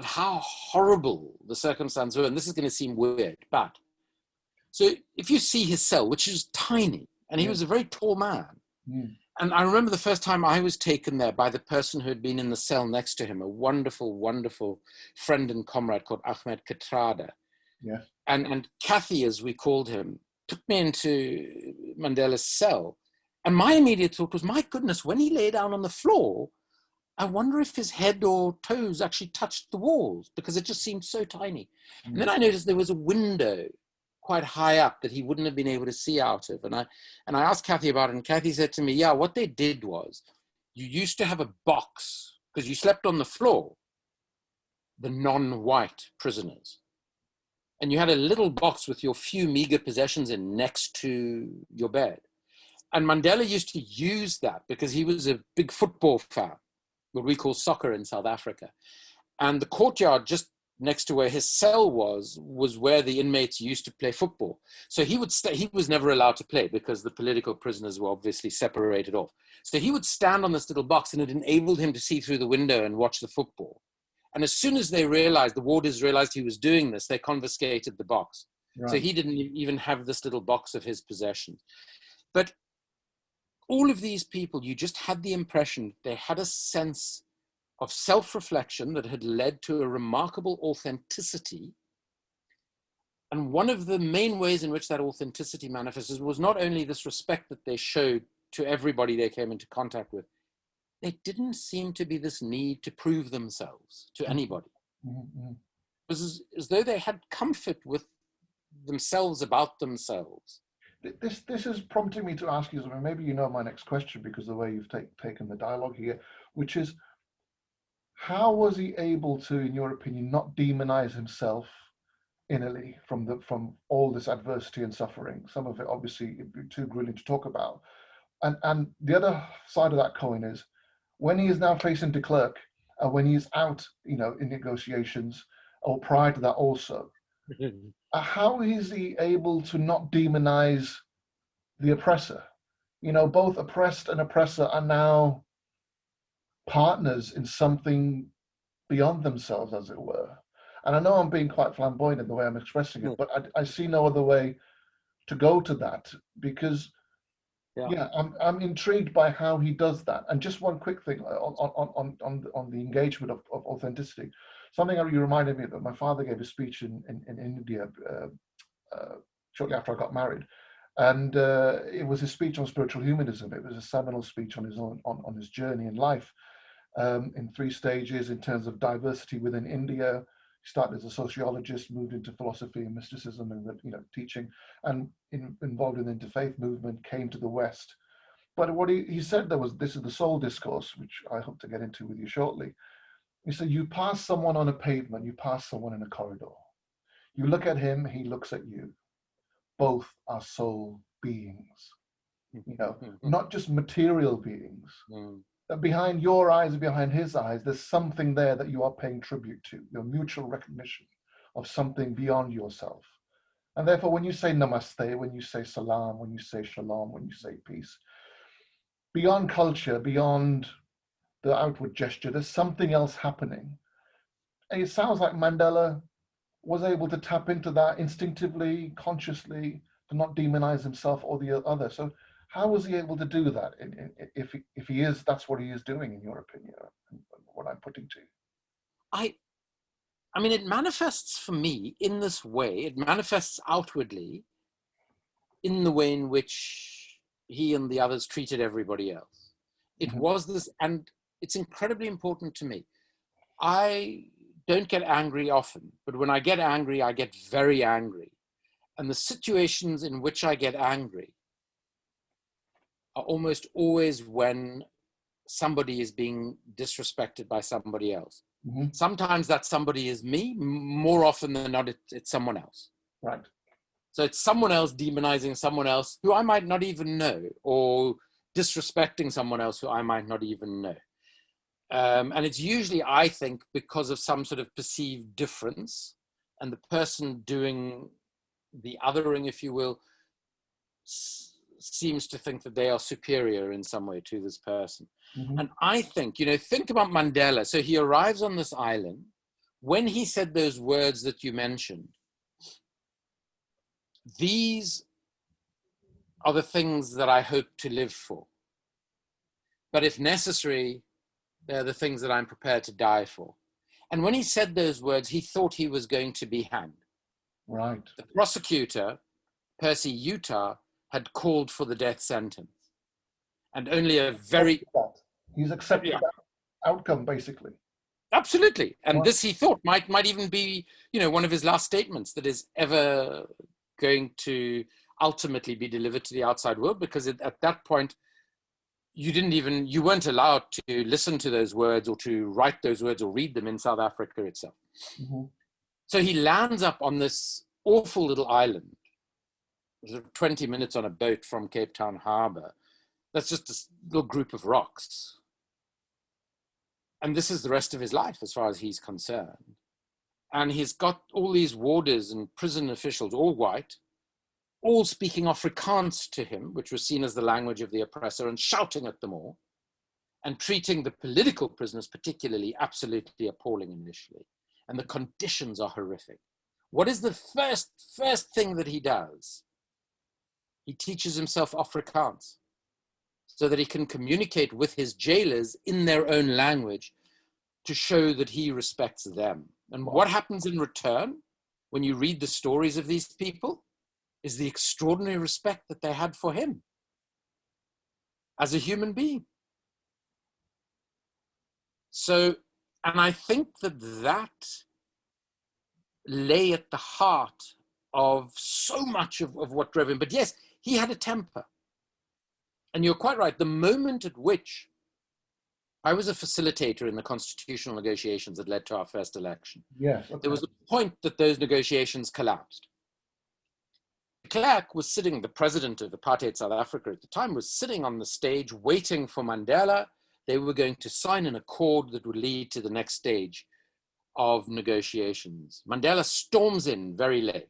how horrible the circumstances were, and this is going to seem weird, but so if you see his cell, which is tiny, and he was a very tall man, and I remember the first time I was taken there by the person who had been in the cell next to him, a wonderful, wonderful friend and comrade called Ahmed Katrada. Yeah. And Kathy, as we called him, took me into Mandela's cell. And my immediate thought was, my goodness, when he lay down on the floor, I wonder if his head or toes actually touched the walls, because it just seemed so tiny. And then I noticed there was a window quite high up that he wouldn't have been able to see out of. And I asked Kathy about it, and Kathy said to me, yeah, what they did was, you used to have a box, because you slept on the floor, the non-white prisoners. And you had a little box with your few meager possessions in next to your bed. And Mandela used to use that because he was a big football fan, what we call soccer in South Africa. And the courtyard just next to where his cell was where the inmates used to play football. So he would stay, he was never allowed to play because the political prisoners were obviously separated off. So he would stand on this little box, and it enabled him to see through the window and watch the football. And as soon as they realized, the warders realized he was doing this, they confiscated the box. Right. So he didn't even have this little box of his possessions. But all of these people, you just had the impression they had a sense of self-reflection that had led to a remarkable authenticity. And one of the main ways in which that authenticity manifested was not only this respect that they showed to everybody they came into contact with, there didn't seem to be this need to prove themselves to anybody. Mm-hmm. It was as though they had comfort with themselves about themselves. This is prompting me to ask you something. Maybe you know my next question because of the way you've taken the dialogue here, which is, how was he able to, in your opinion, not demonize himself innerly from all this adversity and suffering? Some of it obviously too grueling to talk about. And the other side of that coin is, when he is now facing de Klerk, when he's out, in negotiations, or prior to that also, how is he able to not demonize the oppressor? Both oppressed and oppressor are now partners in something beyond themselves, as it were. And I know I'm being quite flamboyant in the way I'm expressing it, but I see no other way to go to that, because I'm intrigued by how he does that. And just one quick thing on the engagement of authenticity. Something you reminded me that my father gave a speech in India shortly after I got married. And it was his speech on spiritual humanism. It was a seminal speech on his own, on his journey in life, in 3 stages in terms of diversity within India. He started as a sociologist, moved into philosophy and mysticism and teaching, and involved in the interfaith movement, came to the West. But what he said, this is the soul discourse, which I hope to get into with you shortly. He said, you pass someone on a pavement, you pass someone in a corridor. You look at him, he looks at you. Both are soul beings, not just material beings. That behind your eyes, behind his eyes, there's something there that you are paying tribute to, your mutual recognition of something beyond yourself. And therefore, when you say namaste, when you say salam, when you say shalom, when you say peace, beyond culture, beyond the outward gesture, there's something else happening. And it sounds like Mandela was able to tap into that instinctively, consciously, to not demonize himself or the other. So how was he able to do that, if he is, that's what he is doing, in your opinion, what I'm putting to you? I mean, it manifests for me in this way. It manifests outwardly in the way in which he and the others treated everybody else. It was this, and it's incredibly important to me. I don't get angry often, but when I get angry, I get very angry. And the situations in which I get angry are almost always when somebody is being disrespected by somebody else. Sometimes that somebody is me. More often than not, it's someone else. Right. So it's someone else demonizing someone else who I might not even know, or disrespecting someone else who I might not even know. And it's usually, I think, because of some sort of perceived difference, and the person doing the othering, if you will, seems to think that they are superior in some way to this person. And I think, think about Mandela. So he arrives on this island. When he said those words that you mentioned, these are the things that I hope to live for. But if necessary, they're the things that I'm prepared to die for. And when he said those words, he thought he was going to be hanged. Right. The prosecutor, Percy Utah, had called for the death sentence. And only a very... He's accepted that outcome, basically. Absolutely. And this, he thought, might even be, one of his last statements that is ever going to ultimately be delivered to the outside world, because at that point, you weren't allowed to listen to those words or to write those words or read them in South Africa itself. So he lands up on this awful little island, 20 minutes on a boat from Cape Town Harbor. That's just this little group of rocks. And this is the rest of his life, as far as he's concerned. And he's got all these warders and prison officials, all white, all speaking Afrikaans to him, which was seen as the language of the oppressor, and shouting at them all, and treating the political prisoners particularly absolutely appalling initially. And the conditions are horrific. What is the first thing that he does? He teaches himself Afrikaans so that he can communicate with his jailers in their own language to show that he respects them. And what happens in return when you read the stories of these people is the extraordinary respect that they had for him as a human being. So, and I think that that lay at the heart of so much of what drove him. But yes, he had a temper. And you're quite right. The moment at which I was a facilitator in the constitutional negotiations that led to our first election. Yes. Okay. There was a point that those negotiations collapsed. De Klerk was sitting, the president of apartheid South Africa at the time, was sitting on the stage waiting for Mandela. They were going to sign an accord that would lead to the next stage of negotiations. Mandela storms in very late.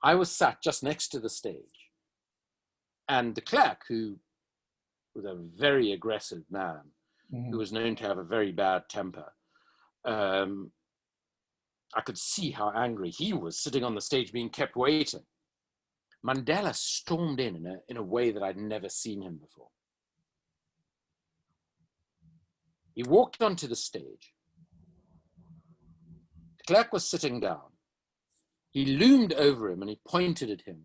I was sat just next to the stage. And de Klerk, who was a very aggressive man, who was known to have a very bad temper, I could see how angry he was sitting on the stage being kept waiting. Mandela stormed in a way that I'd never seen him before. He walked onto the stage. De Klerk was sitting down. He loomed over him and he pointed at him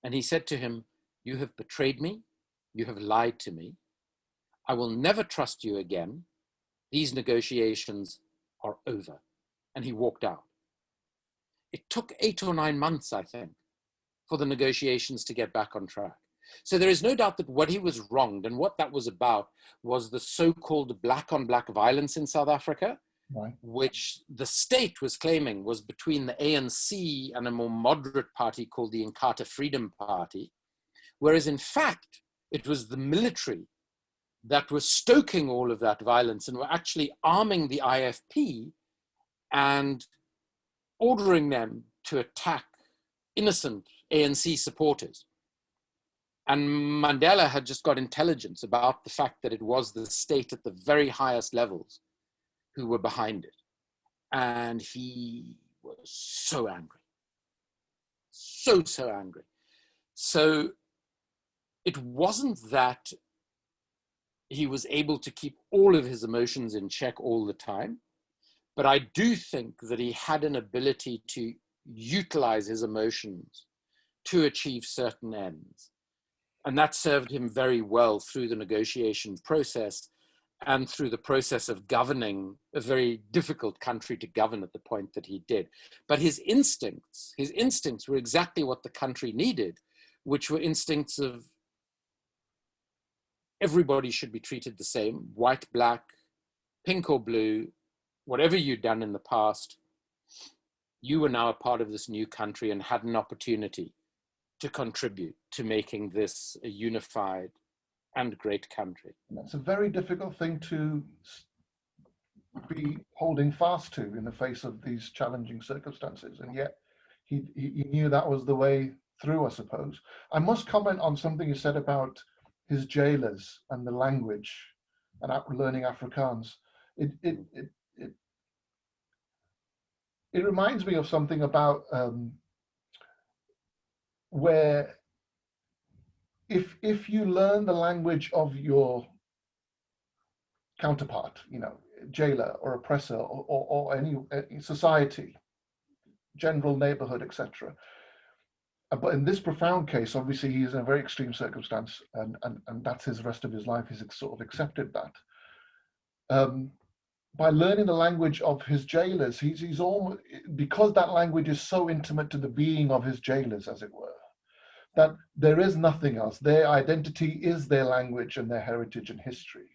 and he said to him, "You have betrayed me. You have lied to me. I will never trust you again. These negotiations are over." And he walked out. It took 8 or 9 months, I think, for the negotiations to get back on track. So there is no doubt that what he was wronged and what that was about was the so-called black on black violence in South Africa, right, which the state was claiming was between the ANC and a more moderate party called the Inkatha Freedom Party, whereas in fact, it was the military that was stoking all of that violence and were actually arming the IFP and ordering them to attack innocent ANC supporters. And Mandela had just got intelligence about the fact that it was the state at the very highest levels who were behind it. And he was so angry, so angry. So it wasn't that he was able to keep all of his emotions in check all the time, but I do think that he had an ability to utilize his emotions to achieve certain ends. And that served him very well through the negotiation process and through the process of governing a very difficult country to govern at the point that he did. But his instincts were exactly what the country needed, which were instincts of everybody should be treated the same, white, black, pink or blue, whatever you'd done in the past, you were now a part of this new country and had an opportunity to contribute to making this a unified and great country. And that's a very difficult thing to be holding fast to in the face of these challenging circumstances. And yet he knew that was the way through, I suppose. I must comment on something you said about his jailers and the language and learning Afrikaans. It reminds me of something about where if you learn the language of your counterpart, jailer or oppressor or any society, general neighborhood, etc. But in this profound case, obviously he is in a very extreme circumstance, and that's his rest of his life. He's sort of accepted that. By learning the language of his jailers, he's almost, because that language is so intimate to the being of his jailers, as it were, that there is nothing else. Their identity is their language and their heritage and history.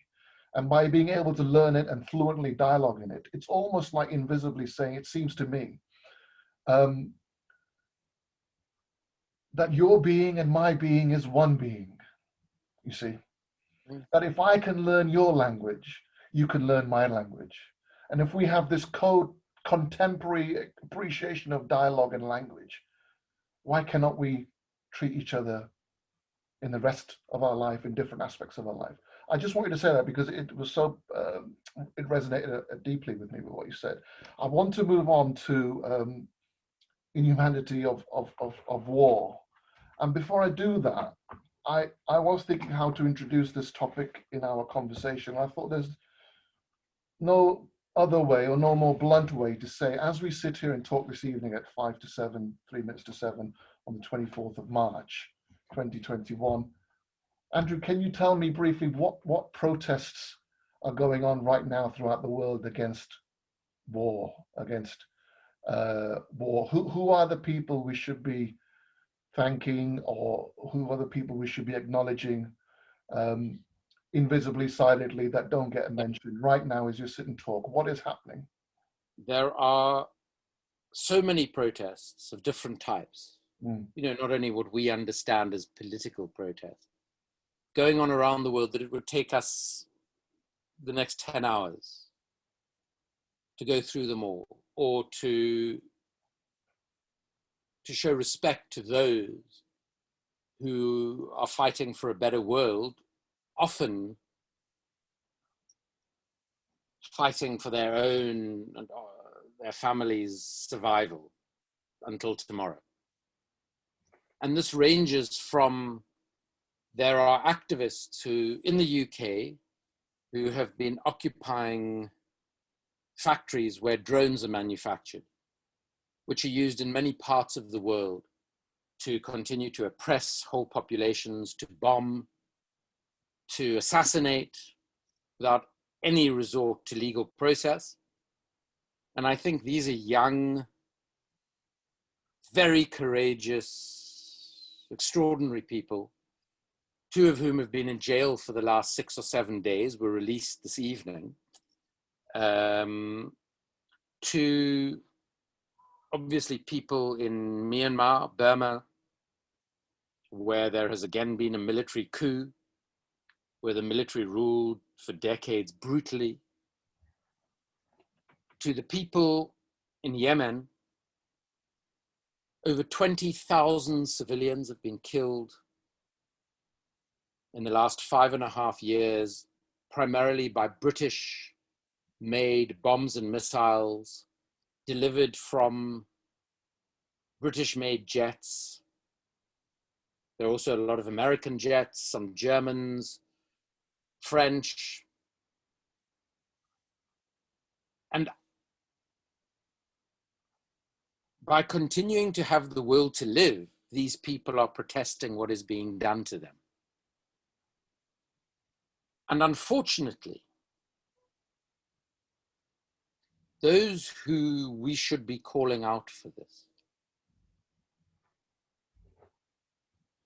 And by being able to learn it and fluently dialogue in it, it's almost like invisibly saying, it seems to me, that your being and my being is one being, you see. That if I can learn your language, you can learn my language. And if we have this contemporary appreciation of dialogue and language, why cannot we treat each other in the rest of our life, in different aspects of our life? I just wanted to say that because it was so, it resonated deeply with me with what you said. I want to move on to inhumanity of war. And before I do that, I was thinking how to introduce this topic in our conversation. I thought there's no other way or no more blunt way to say, as we sit here and talk this evening at 5 to 7, 3 minutes to 7 on the 24th of March, 2021. Andrew, can you tell me briefly what protests are going on right now throughout the world against war, against war? Who are the people we should be thanking, or who are the people we should be acknowledging invisibly, silently, that don't get mentioned right now as you sit and talk? What is happening? There are so many protests of different types. You know, not only what we understand as political protests going on around the world, that it would take us the next 10 hours to go through them all, or to show respect to those who are fighting for a better world, often fighting for their own and their family's survival until tomorrow. And this ranges from, there are activists who, in the UK, who have been occupying factories where drones are manufactured, which are used in many parts of the world to continue to oppress whole populations, to bomb, to assassinate without any resort to legal process. And I think these are young, very courageous, extraordinary people, two of whom have been in jail for the last 6 or 7 days, were released this evening, to obviously people in Myanmar, Burma, where there has again been a military coup, where the military ruled for decades brutally, to the people in Yemen. Over 20,000 civilians have been killed in the last 5.5 years, primarily by British-made bombs and missiles delivered from British-made jets. There are also a lot of American jets, some Germans, French. And by continuing to have the will to live, these people are protesting what is being done to them. And unfortunately, those who we should be calling out for this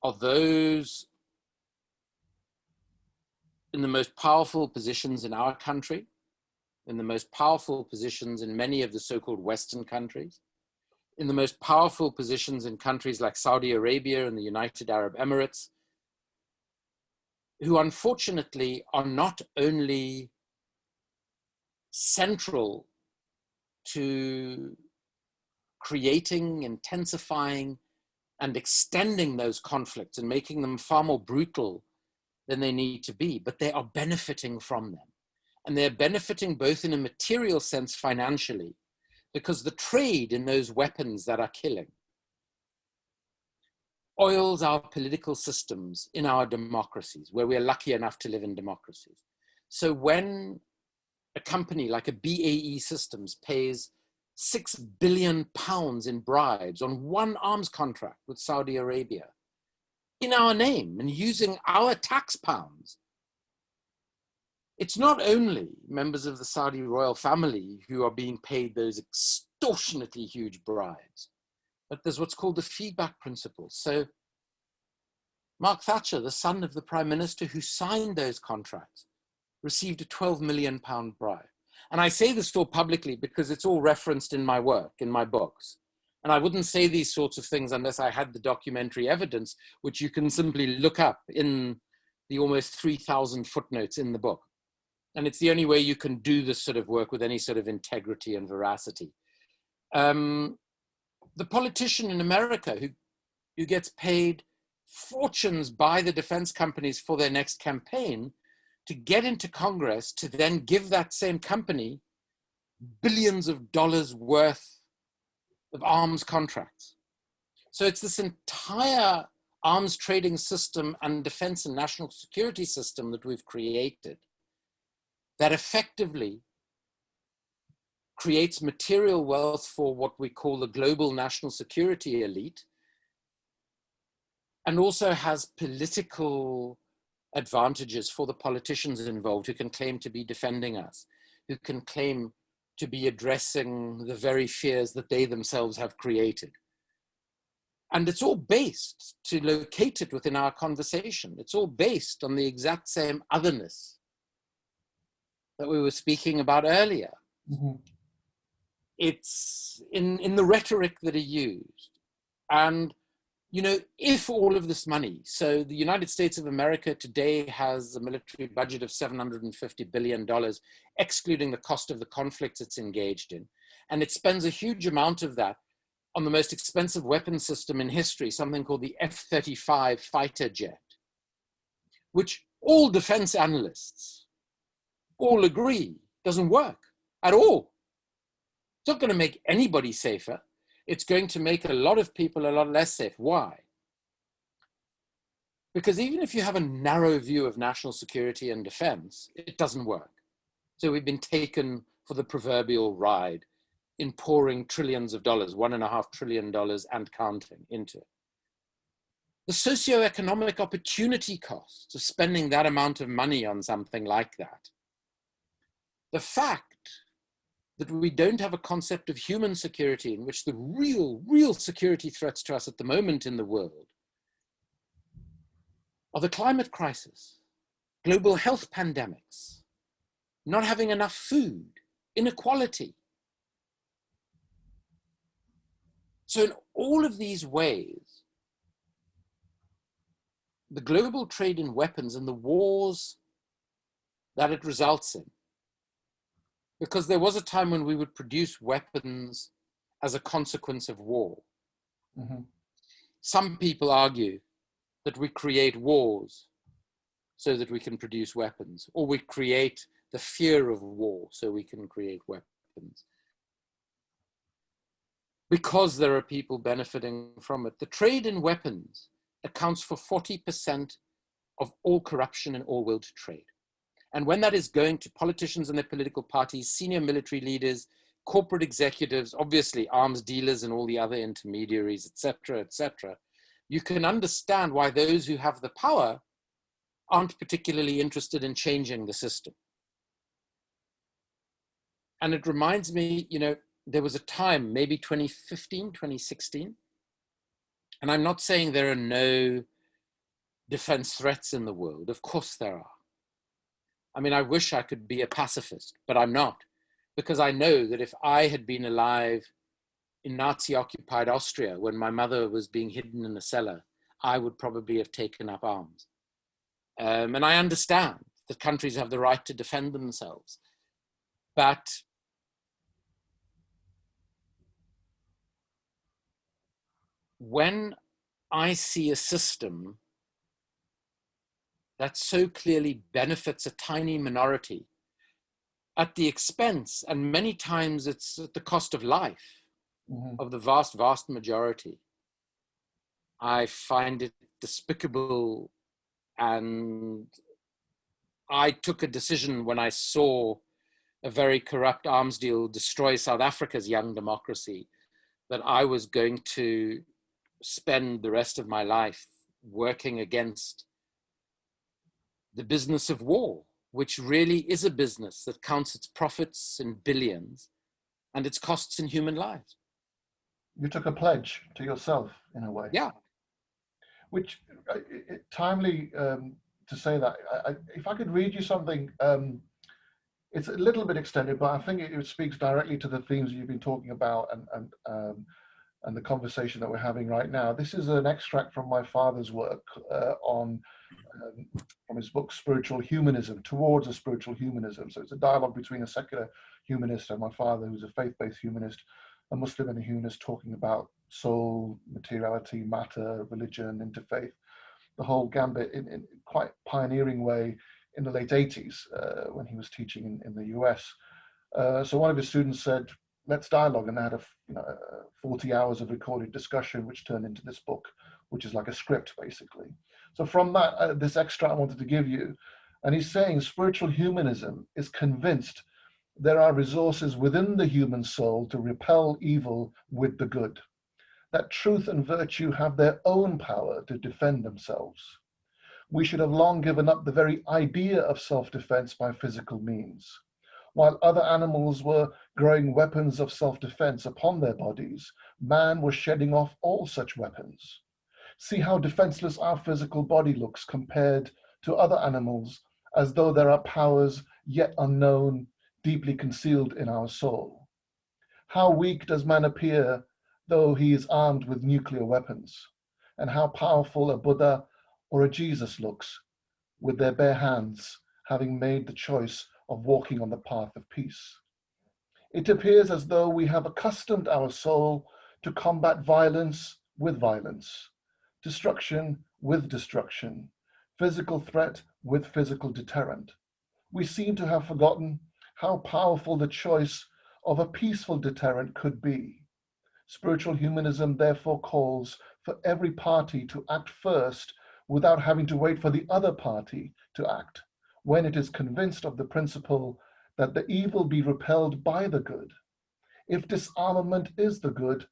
are those in the most powerful positions in our country, in the most powerful positions in many of the so-called Western countries, in the most powerful positions in countries like Saudi Arabia and the United Arab Emirates, who unfortunately are not only central to creating, intensifying, and extending those conflicts and making them far more brutal than they need to be, but they are benefiting from them. And they're benefiting both in a material sense financially, because the trade in those weapons that are killing oils our political systems in our democracies, where we're lucky enough to live in democracies. So when a company like a BAE Systems pays £6 billion in bribes on one arms contract with Saudi Arabia in our name and using our tax pounds, it's not only members of the Saudi royal family who are being paid those extortionately huge bribes, but there's what's called the feedback principle. So Mark Thatcher, the son of the Prime Minister who signed those contracts, received a £12 million bribe. And I say this all publicly because it's all referenced in my work, in my books. And I wouldn't say these sorts of things unless I had the documentary evidence, which you can simply look up in the almost 3,000 footnotes in the book. And it's the only way you can do this sort of work with any sort of integrity and veracity. The politician in America who gets paid fortunes by the defense companies for their next campaign to get into Congress to then give that same company billions of dollars worth of arms contracts. So it's this entire arms trading system and defense and national security system that we've created that effectively creates material wealth for what we call the global national security elite, and also has political advantages for the politicians involved who can claim to be defending us, who can claim to be addressing the very fears that they themselves have created. And it's all based, to locate it within our conversation, it's all based on the exact same otherness that we were speaking about earlier. Mm-hmm. It's in the rhetoric that are used. And, you know, if all of this money, so the United States of America today has a military budget of $750 billion, excluding the cost of the conflicts it's engaged in. And it spends a huge amount of that on the most expensive weapon system in history, something called the F-35 fighter jet, which all defense analysts all agree doesn't work at all. It's not going to make anybody safer. It's going to make a lot of people a lot less safe. Why? Because even if you have a narrow view of national security and defense, it doesn't work. So we've been taken for the proverbial ride in pouring trillions of dollars, $1.5 trillion and counting into it. The socioeconomic opportunity costs of spending that amount of money on something like that. The fact that we don't have a concept of human security, in which the real security threats to us at the moment in the world are the climate crisis, global health pandemics, not having enough food, inequality. So in all of these ways, the global trade in weapons and the wars that it results in, because there was a time when we would produce weapons as a consequence of war. Mm-hmm. Some people argue that we create wars so that we can produce weapons, or we create the fear of war so we can create weapons. Because there are people benefiting from it. The trade in weapons accounts for 40% of all corruption in all world trade. And when that is going to politicians and their political parties, senior military leaders, corporate executives, obviously arms dealers and all the other intermediaries, et cetera, you can understand why those who have the power aren't particularly interested in changing the system. And it reminds me, you know, there was a time, maybe 2015, 2016, and I'm not saying there are no defense threats in the world. Of course there are. I mean, I wish I could be a pacifist, but I'm not, because I know that if I had been alive in Nazi-occupied Austria when my mother was being hidden in a cellar, I would probably have taken up arms. And I understand that countries have the right to defend themselves, but when I see a system that so clearly benefits a tiny minority at the expense, and many times it's at the cost of life, mm-hmm. of the vast majority, I find it despicable. And I took a decision when I saw a very corrupt arms deal destroy South Africa's young democracy, that I was going to spend the rest of my life working against the business of war, which really is a business that counts its profits in billions and its costs in human lives. You took a pledge to yourself in a way. Yeah. Which, timely to say that, if I could read you something, it's a little bit extended, but I think it speaks directly to the themes you've been talking about, and and the conversation that we're having right now. This is an extract from my father's work from his book, Spiritual Humanism, Towards a Spiritual Humanism. So it's a dialogue between a secular humanist and my father, who's a faith-based humanist, a Muslim and a humanist, talking about soul, materiality, matter, religion, interfaith, the whole gambit in quite pioneering way in the late 80s when he was teaching in the US. So one of his students said, let's dialogue, and they had a 40 hours of recorded discussion, which turned into this book, which is like a script basically. So from that, this extract I wanted to give you, and he's saying spiritual humanism is convinced there are resources within the human soul to repel evil with the good, that truth and virtue have their own power to defend themselves. We should have long given up the very idea of self-defense by physical means. While other animals were growing weapons of self-defense upon their bodies, man was shedding off all such weapons. See how defenseless our physical body looks compared to other animals, as though there are powers yet unknown, deeply concealed in our soul. How weak does man appear, though he is armed with nuclear weapons, and how powerful a Buddha or a Jesus looks, with their bare hands, having made the choice of walking on the path of peace. It appears as though we have accustomed our soul to combat violence with violence, destruction with destruction, physical threat with physical deterrent. We seem to have forgotten how powerful the choice of a peaceful deterrent could be. Spiritual humanism therefore calls for every party to act first without having to wait for the other party to act, when it is convinced of the principle that the evil be repelled by the good. If disarmament is the good,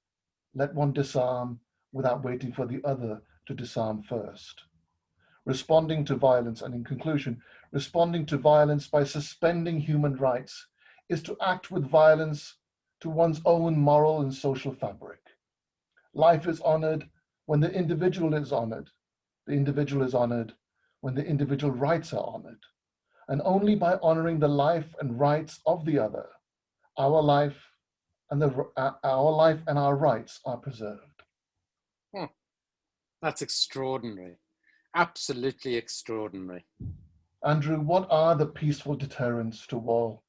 let one disarm without waiting for the other to disarm first. Responding to violence, and in conclusion, responding to violence by suspending human rights is to act with violence to one's own moral and social fabric. Life is honored when the individual is honored. The individual is honored when the individual rights are honored. And only by honoring the life and rights of the other, our life and our rights are preserved. That's extraordinary. Absolutely extraordinary. Andrew, what are the peaceful deterrents to war?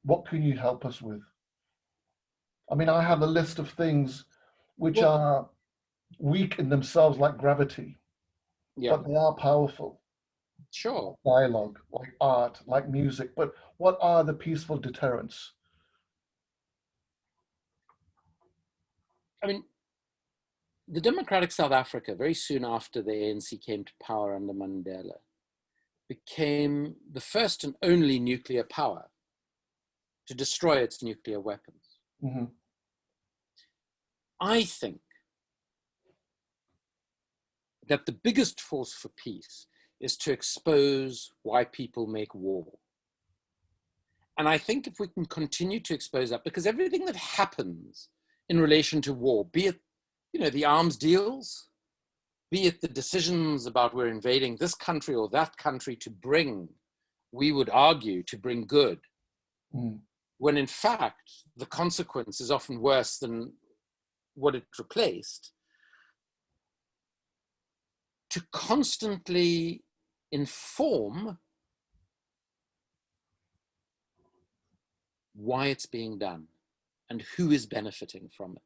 What can you help us with? I mean, I have a list of things which are weak in themselves, like gravity, but they are powerful. Sure. Like dialogue, like art, like music. But what are the peaceful deterrents? I mean, the democratic South Africa, very soon after the ANC came to power under Mandela, became the first and only nuclear power to destroy its nuclear weapons. Mm-hmm. I think that the biggest force for peace is to expose why people make war. And I think if we can continue to expose that, because everything that happens in relation to war, be it, the arms deals, be it the decisions about we're invading this country or that country to bring, we would argue, to bring good, when in fact, the consequence is often worse than what it replaced. To constantly inform why it's being done and who is benefiting from it.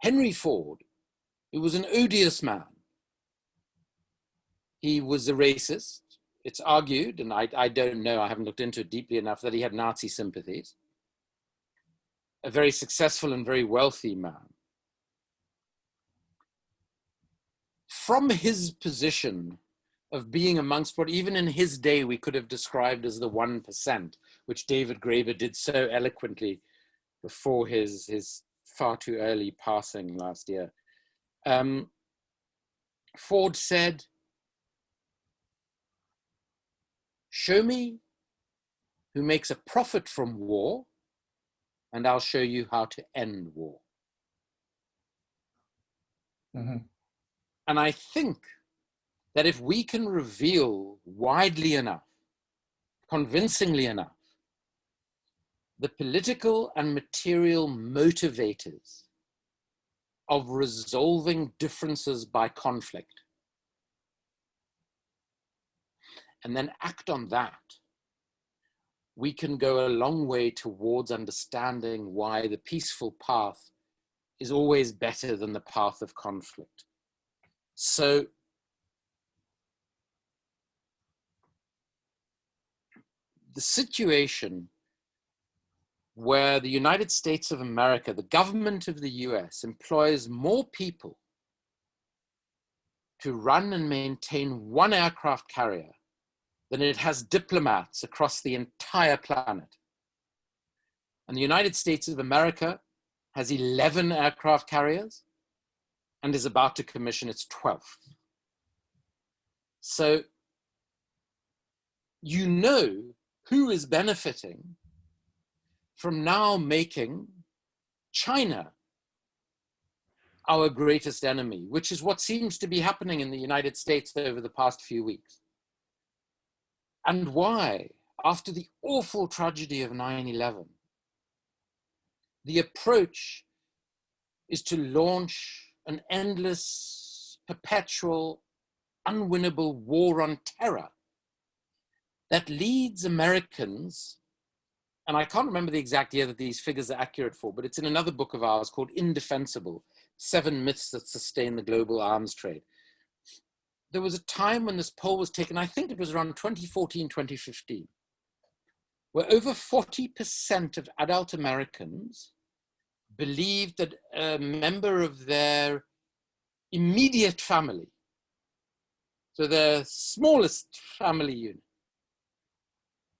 Henry Ford, who was an odious man, he was a racist. It's argued, and I don't know, I haven't looked into it deeply enough, that he had Nazi sympathies. A very successful and very wealthy man. From his position of being amongst what even in his day we could have described as the 1%, which David Graeber did so eloquently before his far too early passing last year. Ford said, "Show me who makes a profit from war, and I'll show you how to end war." Mm-hmm. And I think that if we can reveal widely enough, convincingly enough, the political and material motivators of resolving differences by conflict, and then act on that, we can go a long way towards understanding why the peaceful path is always better than the path of conflict. So the situation where the United States of America, the government of the US, employs more people to run and maintain one aircraft carrier than it has diplomats across the entire planet. And the United States of America has 11 aircraft carriers and is about to commission its 12th. So you know who is benefiting from now making China our greatest enemy, which is what seems to be happening in the United States over the past few weeks. And why, after the awful tragedy of 9/11, the approach is to launch an endless, perpetual, unwinnable war on terror that leads Americans, and I can't remember the exact year that these figures are accurate for, but it's in another book of ours called Indefensible: 7 Myths That Sustain the Global Arms Trade. There was a time when this poll was taken, I think it was around 2014, 2015, where over 40% of adult Americans believed that a member of their immediate family, so their smallest family unit,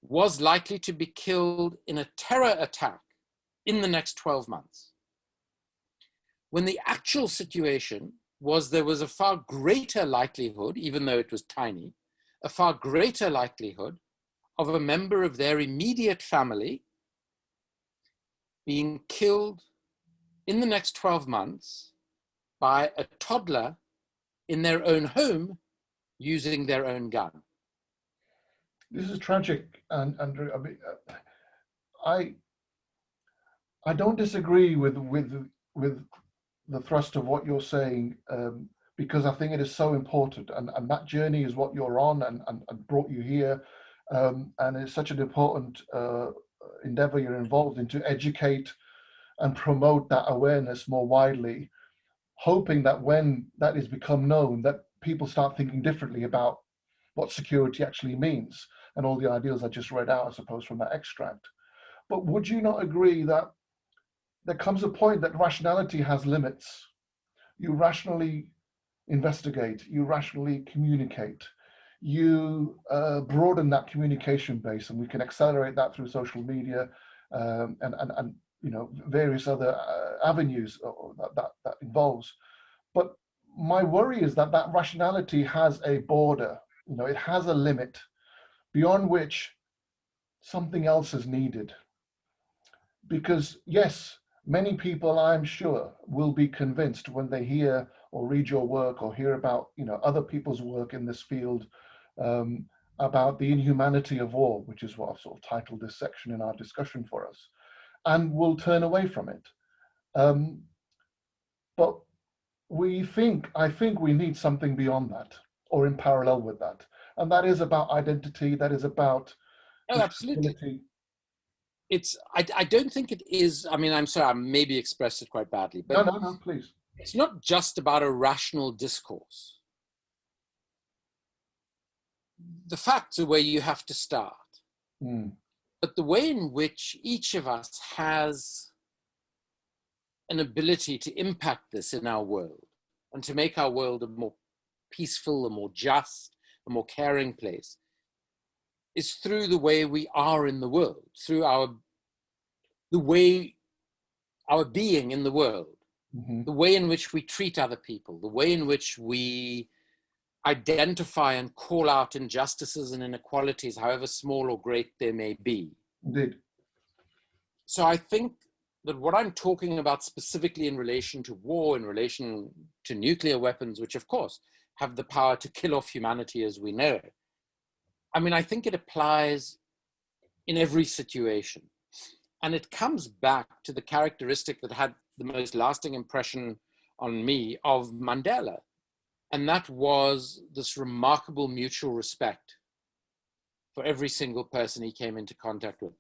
was likely to be killed in a terror attack in the next 12 months. When the actual situation was there was a far greater likelihood, even though it was tiny, a far greater likelihood of a member of their immediate family being killed in the next 12 months by a toddler in their own home using their own gun. This is tragic, and Andrew. I mean, I don't disagree with the thrust of what you're saying, because I think it is so important, and that journey is what you're on, and brought you here, and it's such an important endeavor you're involved in to educate and promote that awareness more widely, hoping that when that is become known, that people start thinking differently about what security actually means, and all the ideas I just read out, I suppose, from that extract. But would you not agree that there comes a point that rationality has limits? You rationally investigate, you rationally communicate, you broaden that communication base, and we can accelerate that through social media, and you know, various other avenues that involves. But my worry is that that rationality has a border. You know, it has a limit beyond which something else is needed. Because yes, many people, I'm sure, will be convinced when they hear or read your work or hear about, you know, other people's work in this field, about the inhumanity of war, which is what I've sort of titled this section in our discussion for us, and will turn away from it. But I think we need something beyond that, or in parallel with that, and that is about identity. That is about Oh, absolutely. I don't think it is. I mean, I'm sorry, I maybe expressed it quite badly, but no, please. It's not just about a rational discourse. The facts are where you have to start. But the way in which each of us has an ability to impact this in our world and to make our world a more peaceful, a more just, a more caring place is through the way we are in the world, through the way our being in the world, the way in which we treat other people, the way in which we identify and call out injustices and inequalities, however small or great they may be. Indeed. So I think that what I'm talking about specifically in relation to war, in relation to nuclear weapons, which of course have the power to kill off humanity as we know it, I mean, I think it applies in every situation. And it comes back to the characteristic that had the most lasting impression on me of Mandela. And that was this remarkable mutual respect for every single person he came into contact with.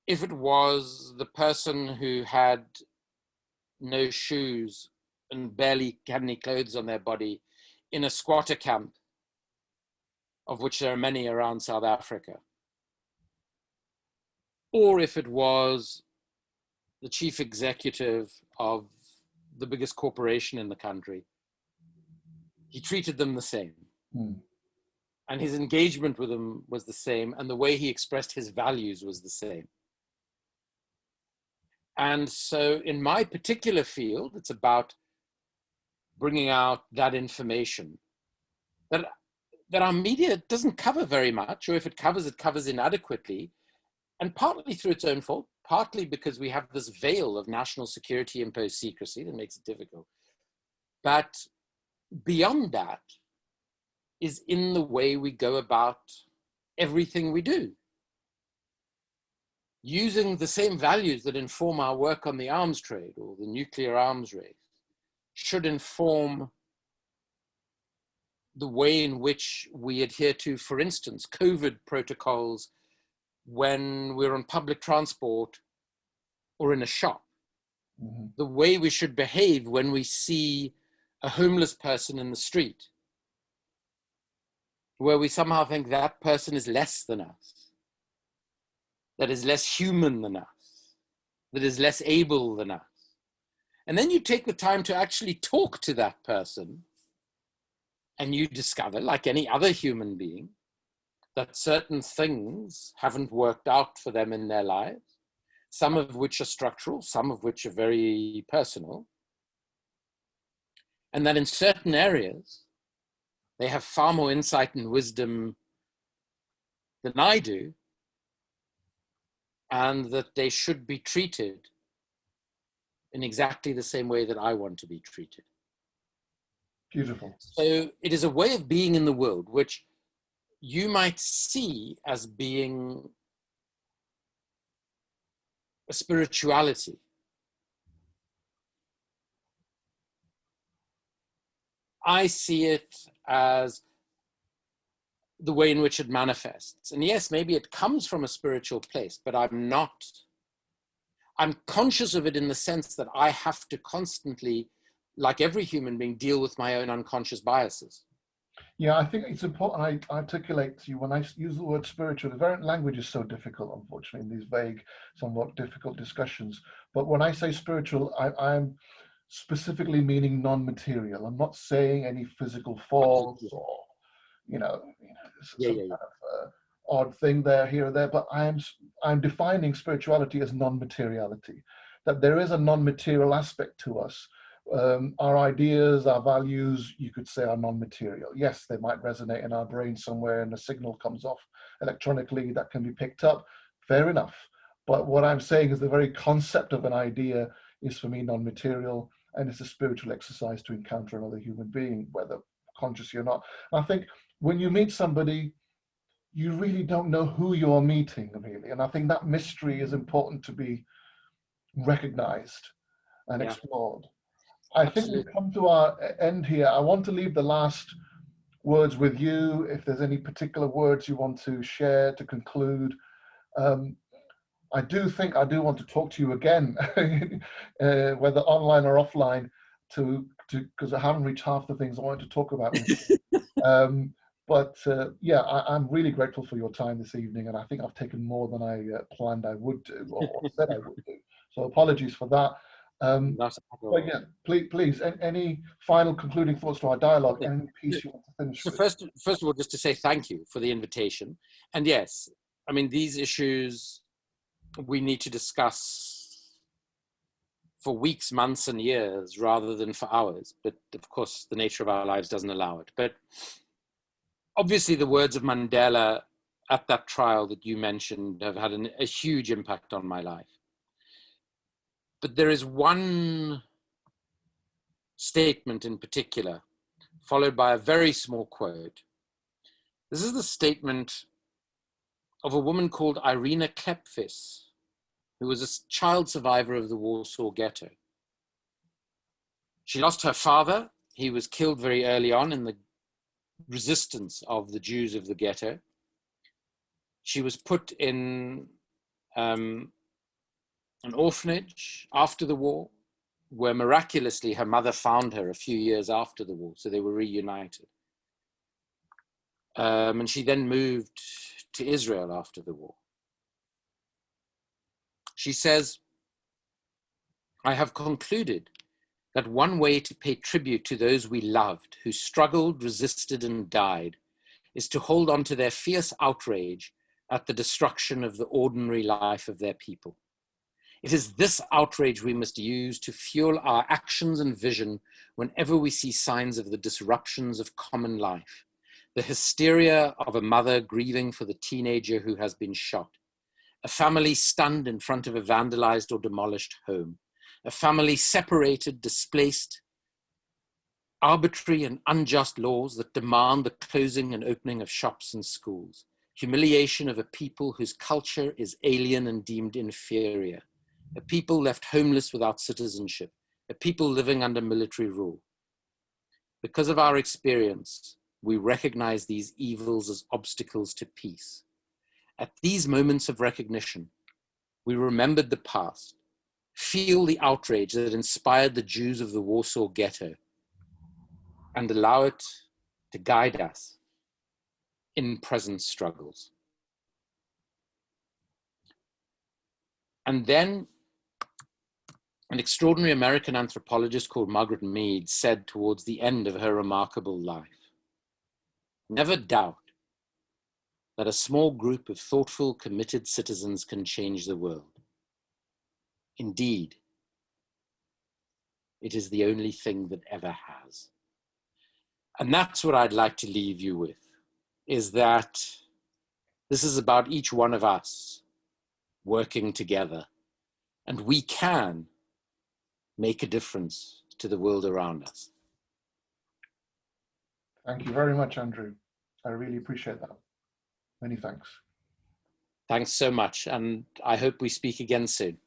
If it was the person who had no shoes and barely had any clothes on their body in a squatter camp, of which there are many around South Africa, or if it was the chief executive of the biggest corporation in the country, he treated them the same. And his engagement with them was the same, and the way he expressed his values was the same. And so in my particular field, it's about bringing out that information that our media doesn't cover very much, or if it covers inadequately, and partly through its own fault, partly because we have this veil of national security imposed secrecy that makes it difficult. But beyond that is in the way we go about everything we do. Using the same values that inform our work on the arms trade or the nuclear arms race should inform the way in which we adhere to, for instance, COVID protocols when we're on public transport or in a shop. The way we should behave when we see a homeless person in the street, where we somehow think that person is less than us, that is less human than us, that is less able than us. And then you take the time to actually talk to that person, and you discover, like any other human being, that certain things haven't worked out for them in their lives, some of which are structural, some of which are very personal, and that in certain areas, they have far more insight and wisdom than I do, and that they should be treated in exactly the same way that I want to be treated. Beautiful. So it is a way of being in the world, which you might see as being a spirituality. I see it as the way in which it manifests. And yes, maybe it comes from a spiritual place, but I'm conscious of it in the sense that I have to constantly, like every human being, deal with my own unconscious biases. Yeah, I think it's important I articulate to you when I use the word spiritual. The very language is so difficult, unfortunately, in these vague, somewhat difficult discussions. But when I say spiritual, I'm specifically meaning non-material. I'm not saying any physical forms or, some kind of odd thing there, here or there. But I'm defining spirituality as non-materiality. That there is a non-material aspect to us. Our ideas, our values, you could say, are non-material. Yes, they might resonate in our brain somewhere and a signal comes off electronically that can be picked up. Fair enough. But what I'm saying is the very concept of an idea is for me non-material, and it's a spiritual exercise to encounter another human being, whether consciously or not. I think when you meet somebody, you really don't know who you're meeting, really. And I think that mystery is important to be recognized and explored. I think we've come to our end here. I want to leave the last words with you. If there's any particular words you want to share to conclude. I do want to talk to you again, whether online or offline, because I haven't reached half the things I wanted to talk about with you. Yeah, I'm really grateful for your time this evening, and I think I've taken more than I planned I would do, or said I would do. So apologies for that. But yeah, please, any final concluding thoughts to our dialogue, any piece you want to finish with? First of all, just to say thank you for the invitation. And yes, I mean, these issues we need to discuss for weeks, months, and years rather than for hours. But of course, the nature of our lives doesn't allow it. But obviously, the words of Mandela at that trial that you mentioned have had a huge impact on my life. But there is one statement in particular, followed by a very small quote. This is the statement of a woman called Irina Klepfis, who was a child survivor of the Warsaw Ghetto. She lost her father. He was killed very early on in the resistance of the Jews of the ghetto. She was put in an orphanage after the war, where miraculously her mother found her a few years after the war, so they were reunited. And she then moved to Israel after the war. She says, I have concluded that one way to pay tribute to those we loved, who struggled, resisted, and died, is to hold on to their fierce outrage at the destruction of the ordinary life of their people. It is this outrage we must use to fuel our actions and vision whenever we see signs of the disruptions of common life, the hysteria of a mother grieving for the teenager who has been shot, a family stunned in front of a vandalized or demolished home, a family separated, displaced, arbitrary and unjust laws that demand the closing and opening of shops and schools, humiliation of a people whose culture is alien and deemed inferior, a people left homeless without citizenship, a people living under military rule. Because of our experience, we recognize these evils as obstacles to peace. At these moments of recognition, we remembered the past, feel the outrage that inspired the Jews of the Warsaw Ghetto, and allow it to guide us in present struggles. And then an extraordinary American anthropologist called Margaret Mead said towards the end of her remarkable life, never doubt that a small group of thoughtful, committed citizens can change the world. Indeed, it is the only thing that ever has. And that's what I'd like to leave you with, is that this is about each one of us working together, and we can make a difference to the world around us. Thank you very much, Andrew. I really appreciate that. Many thanks. Thanks so much, and I hope we speak again soon.